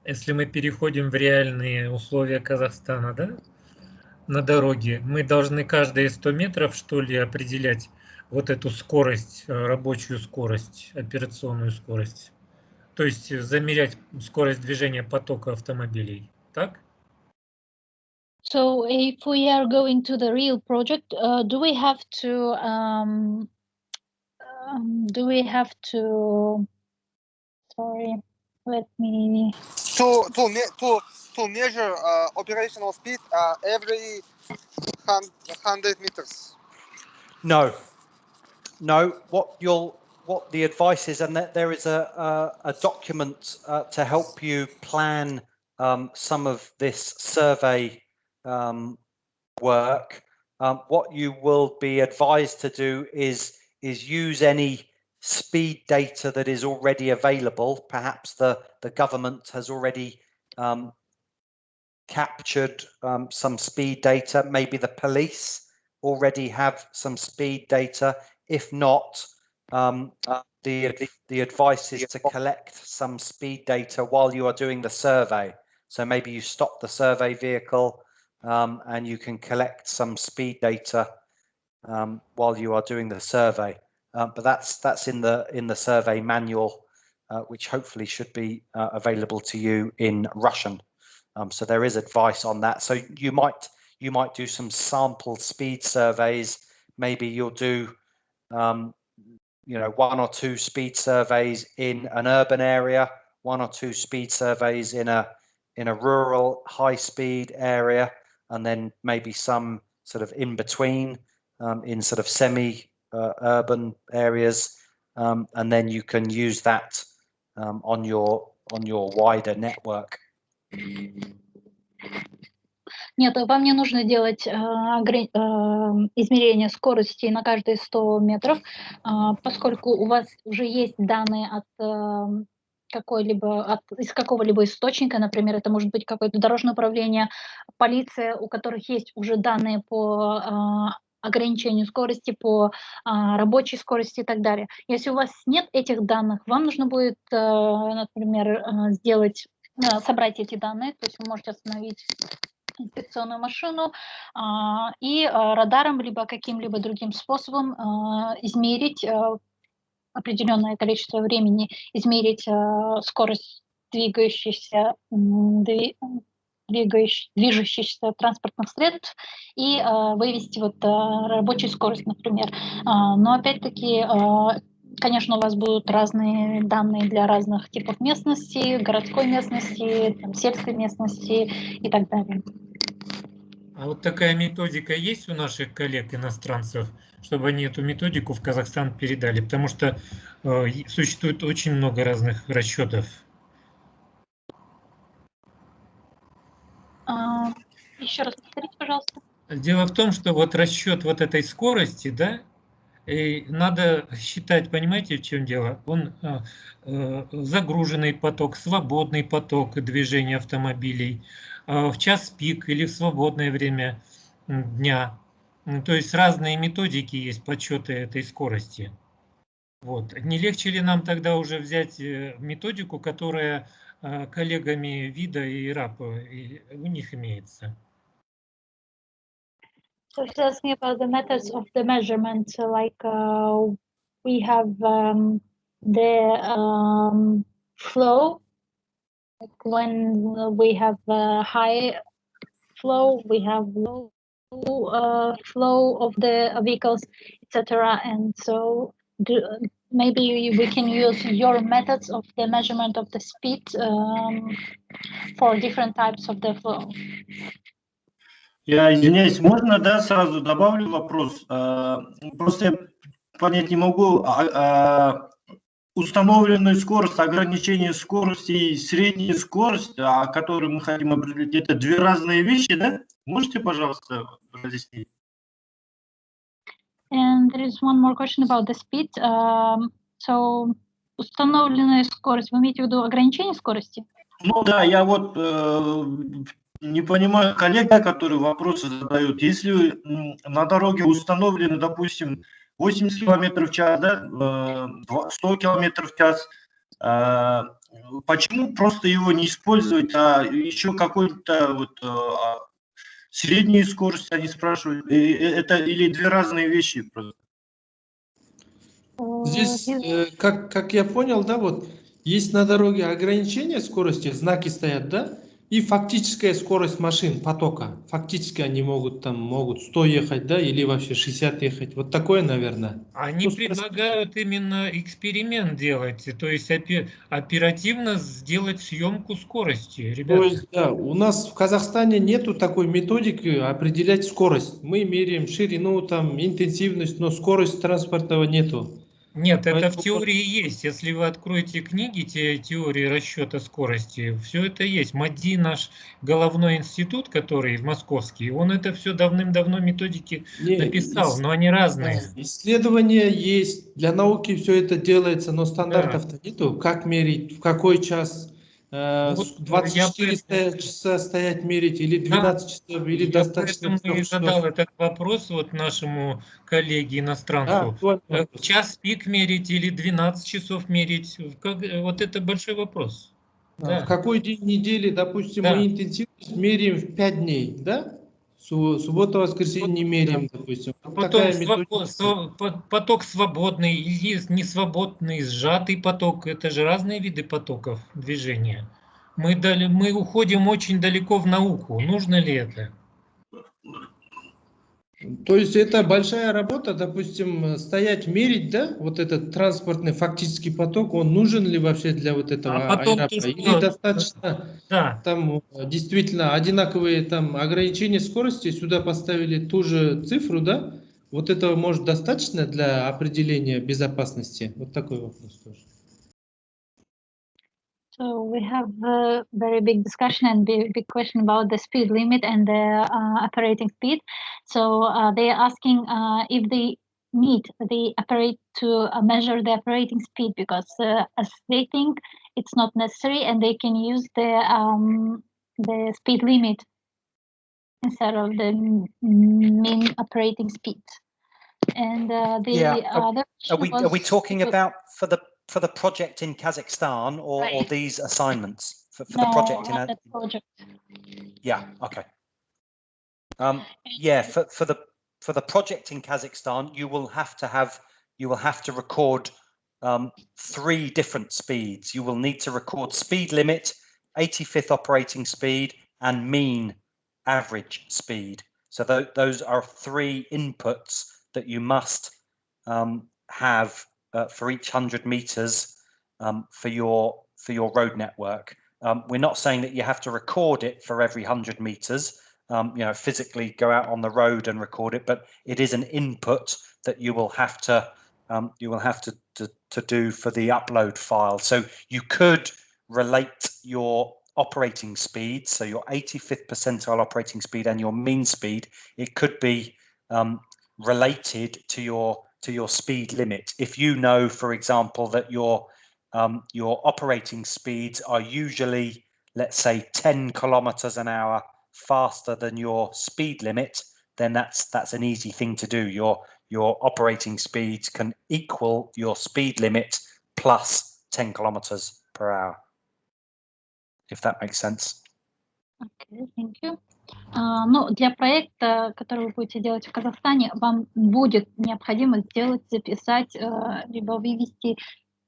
если мы переходим в реальные условия Казахстана, да, на дороге, мы должны каждые 100 метров, что ли, определять вот эту скорость, рабочую скорость, операционную скорость. То есть замерять скорость движения потока автомобилей, так? So if we are going to the real project, do we have to sorry, let me to measure operational speed every 100 meters? No. What the advice is, and that there is a document to help you plan some of this survey work. What you will be advised to do is use any speed data that is already available. Perhaps the government has already captured some speed data. Maybe the police already have some speed data. If not, the advice is to collect some speed data while you are doing the survey. So maybe you stop the survey vehicle and you can collect some speed data while you are doing the survey. But that's in the survey manual, which hopefully should be available to you in Russian. So there is advice on that. So you might do some sample speed surveys. Maybe you'll do 1 or 2 speed surveys in an urban area, 1 or 2 speed surveys in a rural high speed area, and then maybe some sort of in between in sort of semi urban areas, and then you can use that on your wider network. Нет, вам не нужно делать измерение скорости на каждые 100 метров, поскольку у вас уже есть данные из какого-либо источника, например, это может быть какое-то дорожное управление, полиция, у которых есть уже данные по ограничению скорости, по рабочей скорости и так далее. Если у вас нет этих данных, вам нужно будет, например, собрать эти данные, то есть вы можете остановить инспекционную машину и радаром либо каким-либо другим способом измерить определенное количество времени, измерить скорость движущихся транспортных средств и вывести рабочую скорость, например. Но опять-таки, конечно, у вас будут разные данные для разных типов местности, городской местности, сельской местности и так далее. А вот такая методика есть у наших коллег-иностранцев, чтобы они эту методику в Казахстан передали? Потому что существует очень много разных расчетов. Еще раз повторите, пожалуйста. Дело в том, что вот расчет вот этой скорости, да, и надо считать, понимаете, в чем дело? Он загруженный поток, свободный поток движения автомобилей, в час пик или в свободное время дня. То есть разные методики есть подсчета этой скорости. Вот. Не легче ли нам тогда уже взять методику, которая коллегами ВИДа и iRAP у них имеется? So she asked me about the methods of the measurement. So we have the flow. Like when we have high flow, we have low flow of the vehicles, etc. And so maybe we can use your methods of the measurement of the speed for different types of the flow. Я извиняюсь, можно, да, сразу добавлю вопрос? Просто понять не могу. Установленную скорость, ограничение скорости и средняя скорость, о которой мы хотим определить, это две разные вещи, да? Можете, пожалуйста, разъяснить? And there is one more question about the speed. So, установленная скорость, вы имеете в виду ограничение скорости? Ну да, я вот не понимаю коллега, которые вопросы задают. Если на дороге установлены, допустим, 80 км в час, да, 100 км в час, почему просто его не использовать, а еще какой-то вот среднюю скорость они спрашивают? Это или две разные вещи просто? Здесь, как я понял, да, вот есть на дороге ограничение скорости, знаки стоят, да, и фактическая скорость машин, потока. Фактически они могут 100 ехать, да, или вообще 60 ехать. Вот такое, наверное. Они предлагают именно эксперимент делать, то есть оперативно сделать съемку скорости, ребята. То есть, да, у нас в Казахстане нету такой методики определять скорость. Мы меряем ширину, интенсивность, но скорость транспортного нету. Нет, это Поэтому в теории есть. Если вы откроете книги теории расчета скорости, все это есть. МАДИ, наш головной институт, который московский, он это все давным-давно методики написал, но они разные. Исследования есть, для науки все это делается, но стандартов-то нету. Как мерить, в какой час, 24 часа стоять мерить, или 12 часов, или Я достаточно поэтому 3 и часов. задал этот вопрос вот нашему коллеге иностранцу. Час пик мерить или 12 часов мерить? Вот это большой вопрос. В какой день недели, допустим, мы интенсивность меряем в 5 дней, да? Суббота, воскресенье не меряем, допустим. Вот Потом такая методика. поток свободный и несвободный, сжатый поток. Это же разные виды потоков движения. Мы уходим очень далеко в науку. Нужно ли это? То есть это большая работа, допустим, стоять, мерить, да, вот этот транспортный фактический поток, он нужен ли вообще для вот этого iRAP? Или достаточно там действительно одинаковые ограничения скорости, сюда поставили ту же цифру, да? Вот этого может достаточно для определения безопасности? Вот такой вопрос тоже. So we have a very big discussion and big question about the speed limit and the operating speed. So they are asking if they need the operator to measure the operating speed, because as they think it's not necessary and they can use the speed limit instead of the mean operating speed. And are we talking about for the project in Kazakhstan or these assignments for the project in the project? Yeah, okay. For the project in Kazakhstan, you will have to record 3 different speeds. You will need to record speed limit, 85th operating speed, and mean average speed. So those are 3 inputs that you must have for each 100 meters for your road network. We're not saying that you have to record it for every 100 meters, physically go out on the road and record it, but it is an input that you will have to do for the upload file. So you could relate your operating speed, so your 85th percentile operating speed and your mean speed. It could be related to your speed limit. If you know, for example, that your operating speeds are usually, let's say, 10 kilometers an hour faster than your speed limit, then that's an easy thing to do. Your operating speeds can equal your speed limit plus 10 kilometers per hour, if that makes sense. Okay, thank you. Ну, для проекта, который вы будете делать в Казахстане, вам будет необходимо записать, либо вывести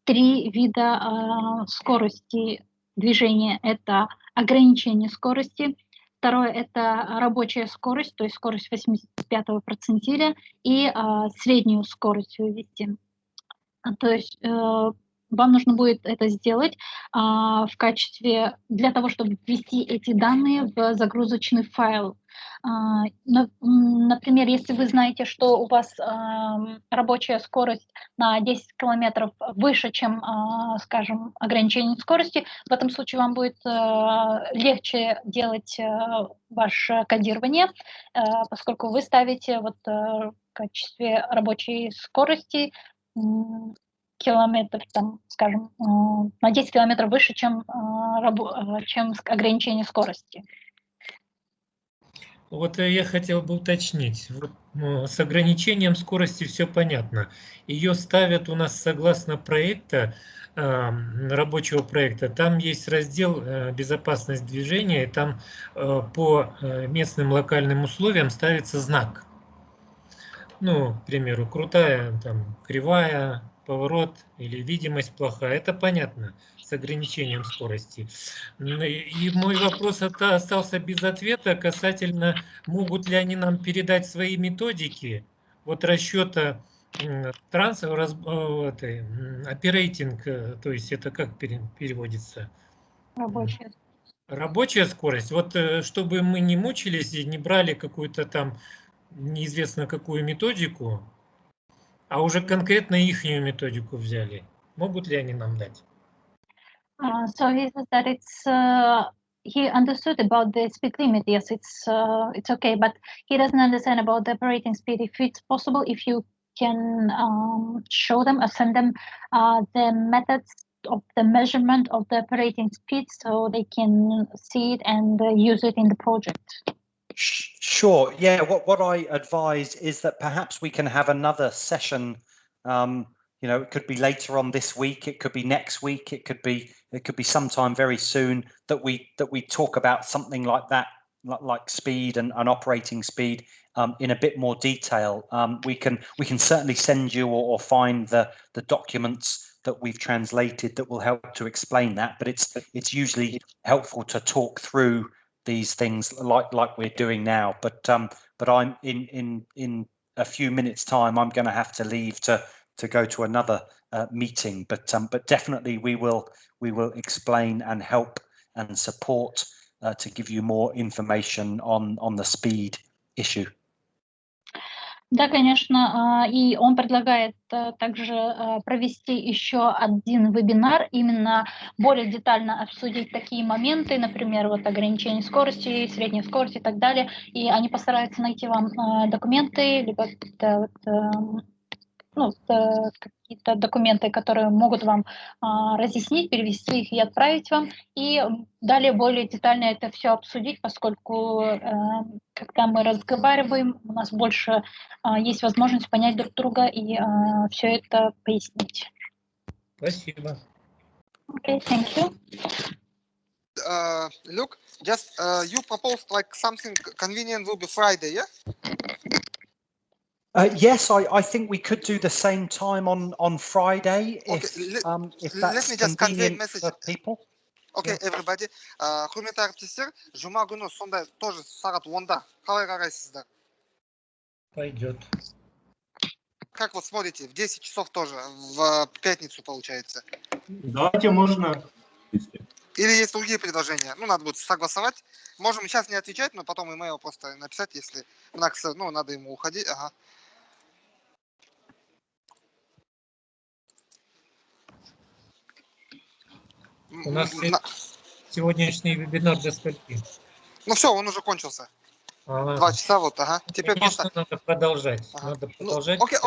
3 вида скорости движения. Это ограничение скорости, второе – это рабочая скорость, то есть скорость 85-го процентиля, и среднюю скорость вывести. То есть вам нужно будет это сделать в качестве, для того, чтобы ввести эти данные в загрузочный файл. Например, если вы знаете, что у вас рабочая скорость на 10 километров выше, чем, скажем, ограничение скорости, в этом случае вам будет легче делать ваше кодирование, поскольку вы ставите вот в качестве рабочей скорости километр, там, скажем, на 10 километров выше, чем ограничение скорости. Вот я хотел бы уточнить. Вот, с ограничением скорости все понятно. Ее ставят у нас согласно проекта, рабочего проекта. Там есть раздел «Безопасность движения», и там по местным локальным условиям ставится знак. Ну, к примеру, крутая, там, кривая, поворот или видимость плохая. Это понятно, с ограничением скорости. И мой вопрос остался без ответа касательно, могут ли они нам передать свои методики вот расчета оперейтинг, то есть это как переводится? Рабочая. Рабочая скорость. Вот чтобы мы не мучились и не брали какую-то там неизвестно какую методику, а уже конкретно ихнюю методику взяли. Могут ли они нам дать? So he says that he understood about the speed limit. Yes, it's okay, but he doesn't understand about the operating speed. If it's possible, if you can show them or send them the methods of the measurement of the operating speed, so they can see it and use it in the project. Sure. Yeah. What I advise is that perhaps we can have another session. You know, it could be later on this week. It could be next week. It could be sometime very soon that we talk about something like that, like speed and operating speed in a bit more detail. We can certainly send you or find the documents that we've translated that will help to explain that. But it's usually helpful to talk through these things like we're doing now. But I'm in a few minutes time I'm going to have to leave to go to another meeting. But definitely we will explain and help and support to give you more information on the speed issue. Да, конечно, и он предлагает также провести еще один вебинар, именно более детально обсудить такие моменты, например, вот ограничение скорости, средней скорости и так далее, и они постараются найти вам документы, либо какие-то документы, которые могут вам разъяснить, перевести их и отправить вам, и далее более детально это все обсудить, поскольку когда мы разговариваем, у нас больше есть возможность понять друг друга и все это пояснить. Спасибо. Okay, thank you. Look, just you proposed like something convenient will be Friday, yeah? Yes, I think we could do the same time on Friday if that's let me just convey convenient message. for people. Okay, everybody. Құрметті әріптестер, жұма күні сондай тоже сағат 10-да. Қалай қарайсыздар? Пойдет. Как вот смотрите, в 10 часов тоже, в пятницу получается. Давайте можно. Или есть другие предложения? Ну, надо будет согласовать. Можем сейчас не отвечать, но потом имейл просто написать, если надо ему уходить. Ага. У нас сегодняшний вебинар до скольки? Ну все, он уже кончился. 2 часа вот, ага. Теперь Конечно, просто... надо продолжать. Ага. Надо продолжать. Okay,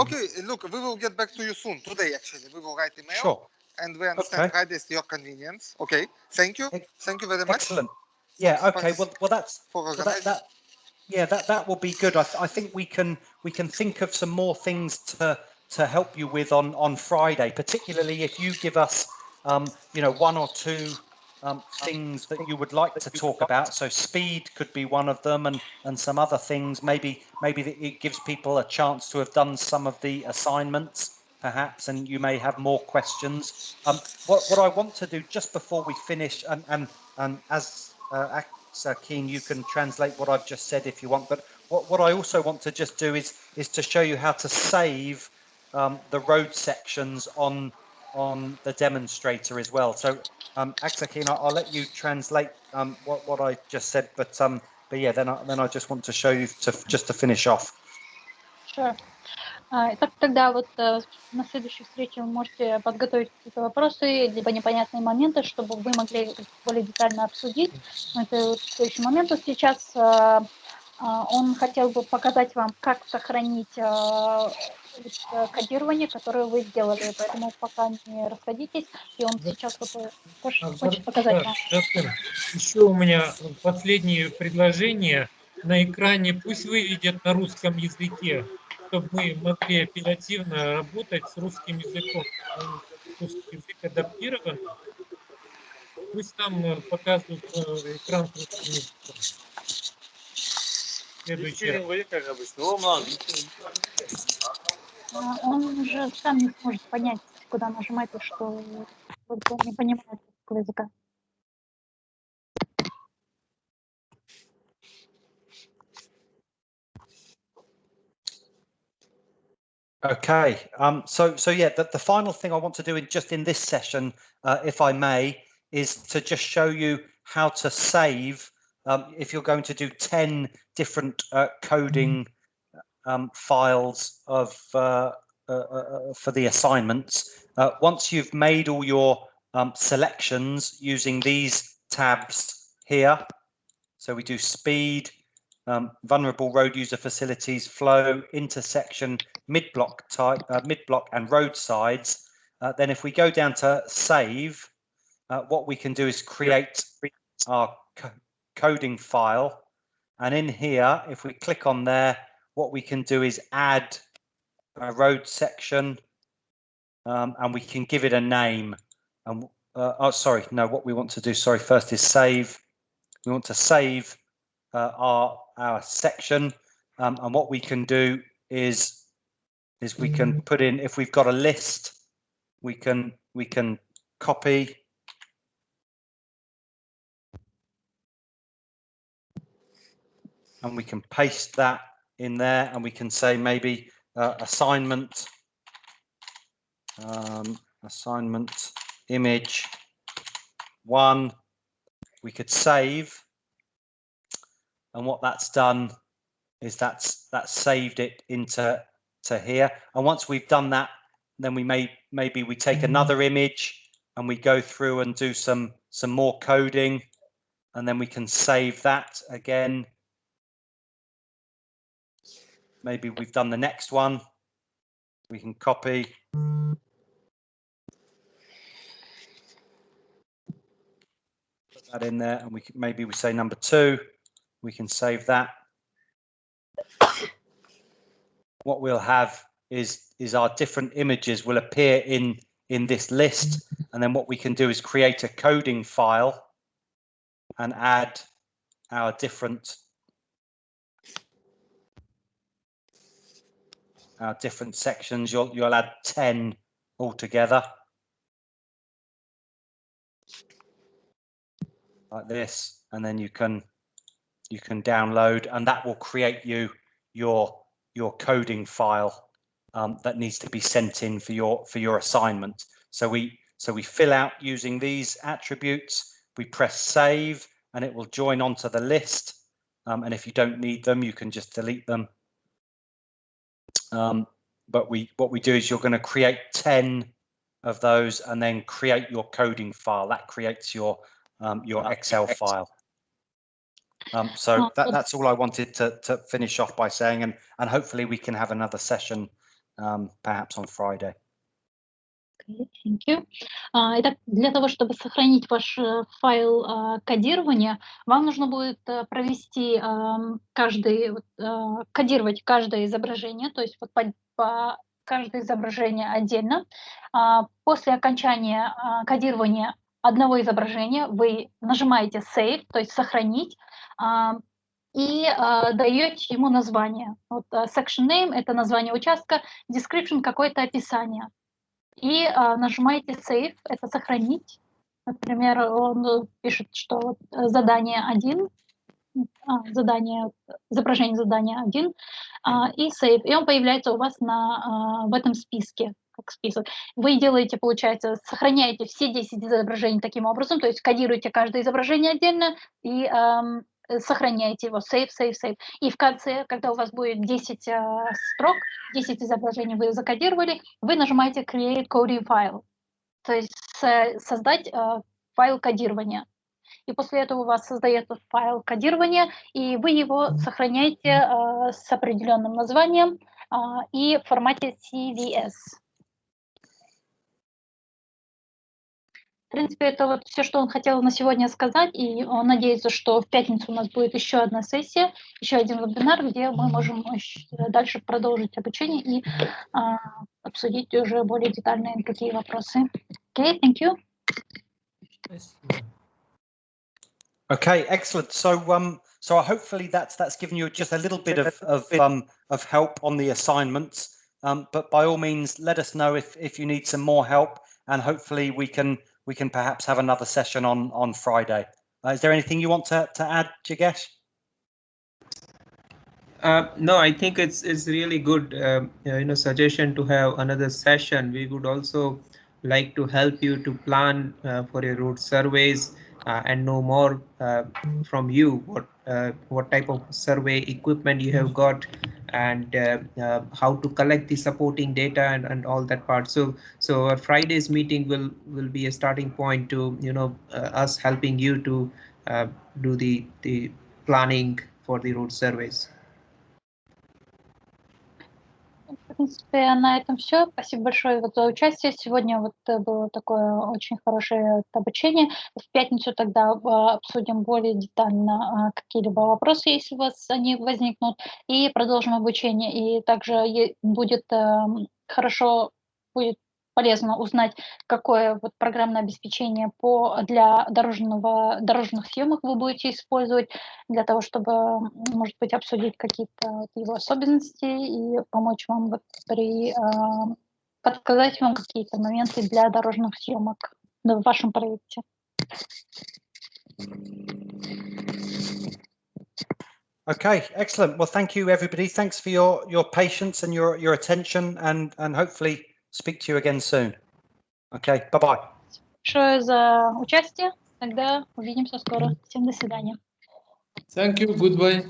look, we will get back to you soon. Today, actually, we will write email. Sure. And we understand Friday is your convenience. Okay, thank you. Thank you very much. Excellent. Yeah. Okay. Well, that will be good. I think we can think of some more things to help you with on Friday, particularly if you give us one or two things that you would like to talk about. So speed could be one of them, and some other things. Maybe it gives people a chance to have done some of the assignments, perhaps, and you may have more questions. What I want to do just before we finish, and as Keen, you can translate what I've just said if you want. But what I also want to just do is to show you how to save the road sections on on the demonstrator as well. So, Aksakin, I'll let you translate what I just said, but yeah, then I just want to show you just to finish off. Sure. Итак, тогда вот на следующей встрече вы можете подготовить какие-то вопросы, либо непонятные моменты, чтобы вы могли более детально обсудить. Это следующий момент. Вот сейчас он хотел бы показать вам, как сохранить кодирование, которое вы сделали. Поэтому пока не расходитесь, и он сейчас хочет показать вам. Еще у меня последнее предложение на экране. Пусть выведет на русском языке, чтобы мы могли оперативно работать с русским языком. Русский язык адаптирован. Пусть нам показывают экран с русским языком. Следующий раз. Он уже сам не сможет понять, куда нажимать, и что он не понимает русского языка. Okay, so yeah, the final thing I want to do in this session, if I may, is to just show you how to save if you're going to do 10 different coding files of for the assignments. Once you've made all your selections using these tabs here, so we do speed, vulnerable road user facilities, flow, intersection, mid-block type, mid-block and roadsides. Then if we go down to save, what we can do is create our coding file. And in here, if we click on there, what we can do is add a road section, and we can give it a name. And oh, sorry, no, what we want to do, sorry, first is save. We want to save our section, and what we can do is we can put in, if we've got a list, we can copy and we can paste that in there, and we can say maybe assignment image 1. We could save, and what that's done is that's saved it into here. And once we've done that, then we maybe we take another image and we go through and do some more coding, and then we can save that again. Maybe we've done the next one. We can copy. Put that in there, and we can, maybe we say number 2. We can save that. What we'll have is our different images will appear in this list, and then what we can do is create a coding file and add our different sections. You'll add 10 altogether, like this, and then you can download, and that will create you your coding file that needs to be sent in for your assignment. So we fill out using these attributes. We press save, and it will join onto the list. And if you don't need them, you can just delete them. But what we do is you're going to create 10 of those, and then create your coding file. That creates your Excel file. So that's all I wanted to finish off by saying, and hopefully we can have another session perhaps on Friday. Okay, thank you. Итак, для того, чтобы сохранить ваш файл кодирования, вам нужно будет провести кодировать каждое изображение, то есть вот по каждое изображение отдельно. После окончания кодирования одного изображения вы нажимаете Save, то есть сохранить, и даете ему название. Вот, section name — это название участка, description — какое-то описание. И нажимаете Save, это сохранить. Например, он пишет, что вот задание 1, изображение задания 1, и Save, и он появляется у вас в этом списке. как список. Вы делаете, получается, сохраняете все 10 изображений таким образом, то есть кодируете каждое изображение отдельно и сохраняете его, save, save, save. И в конце, когда у вас будет 10 строк, 10 изображений вы закодировали, вы нажимаете Create Coding File, то есть создать файл кодирования. И после этого у вас создается файл кодирования, и вы его сохраняете с определенным названием и в формате CVS. В принципе, это вот все, что он хотел на сегодня сказать, и он надеется, что в пятницу у нас будет еще одна сессия, еще один вебинар, где мы можем дальше продолжить обучение и обсудить уже более детальные такие вопросы. Okay, thank you. Okay, excellent. So so hopefully that's given you just a little bit of help on the assignments. But by all means, let us know if you need some more help, and hopefully we can perhaps have another session on Friday. Is there anything you want to add, Jigesh? No, I think it's really good suggestion to have another session. We would also like to help you to plan for your route surveys and know more from you what type of survey equipment you have got, and how to collect the supporting data and all that part. So our Friday's meeting will be a starting point to us helping you to do the planning for the route surveys. В принципе, на этом все. Спасибо большое за участие. Сегодня было такое очень хорошее обучение. В пятницу тогда обсудим более детально какие-либо вопросы, если у вас они возникнут, и продолжим обучение. И также будет полезно узнать, какое программное обеспечение для дорожных съемок вы будете использовать, для того, чтобы, может быть, обсудить какие-то его особенности и помочь вам подсказать вам какие-то моменты для дорожных съемок в вашем проекте. Okay, excellent. Well, thank you, everybody. Thanks for your patience and your attention, and hopefully speak to you again soon. Okay, bye-bye. Большое за участие. Тогда увидимся скоро. Всем до свидания. Thank you. Goodbye.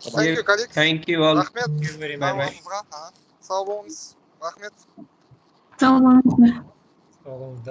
Thank you, colleagues. Thank you all. Rahmet. Bye-bye. Sağ olun. Rahmet. Sağ olun. Sağ olun.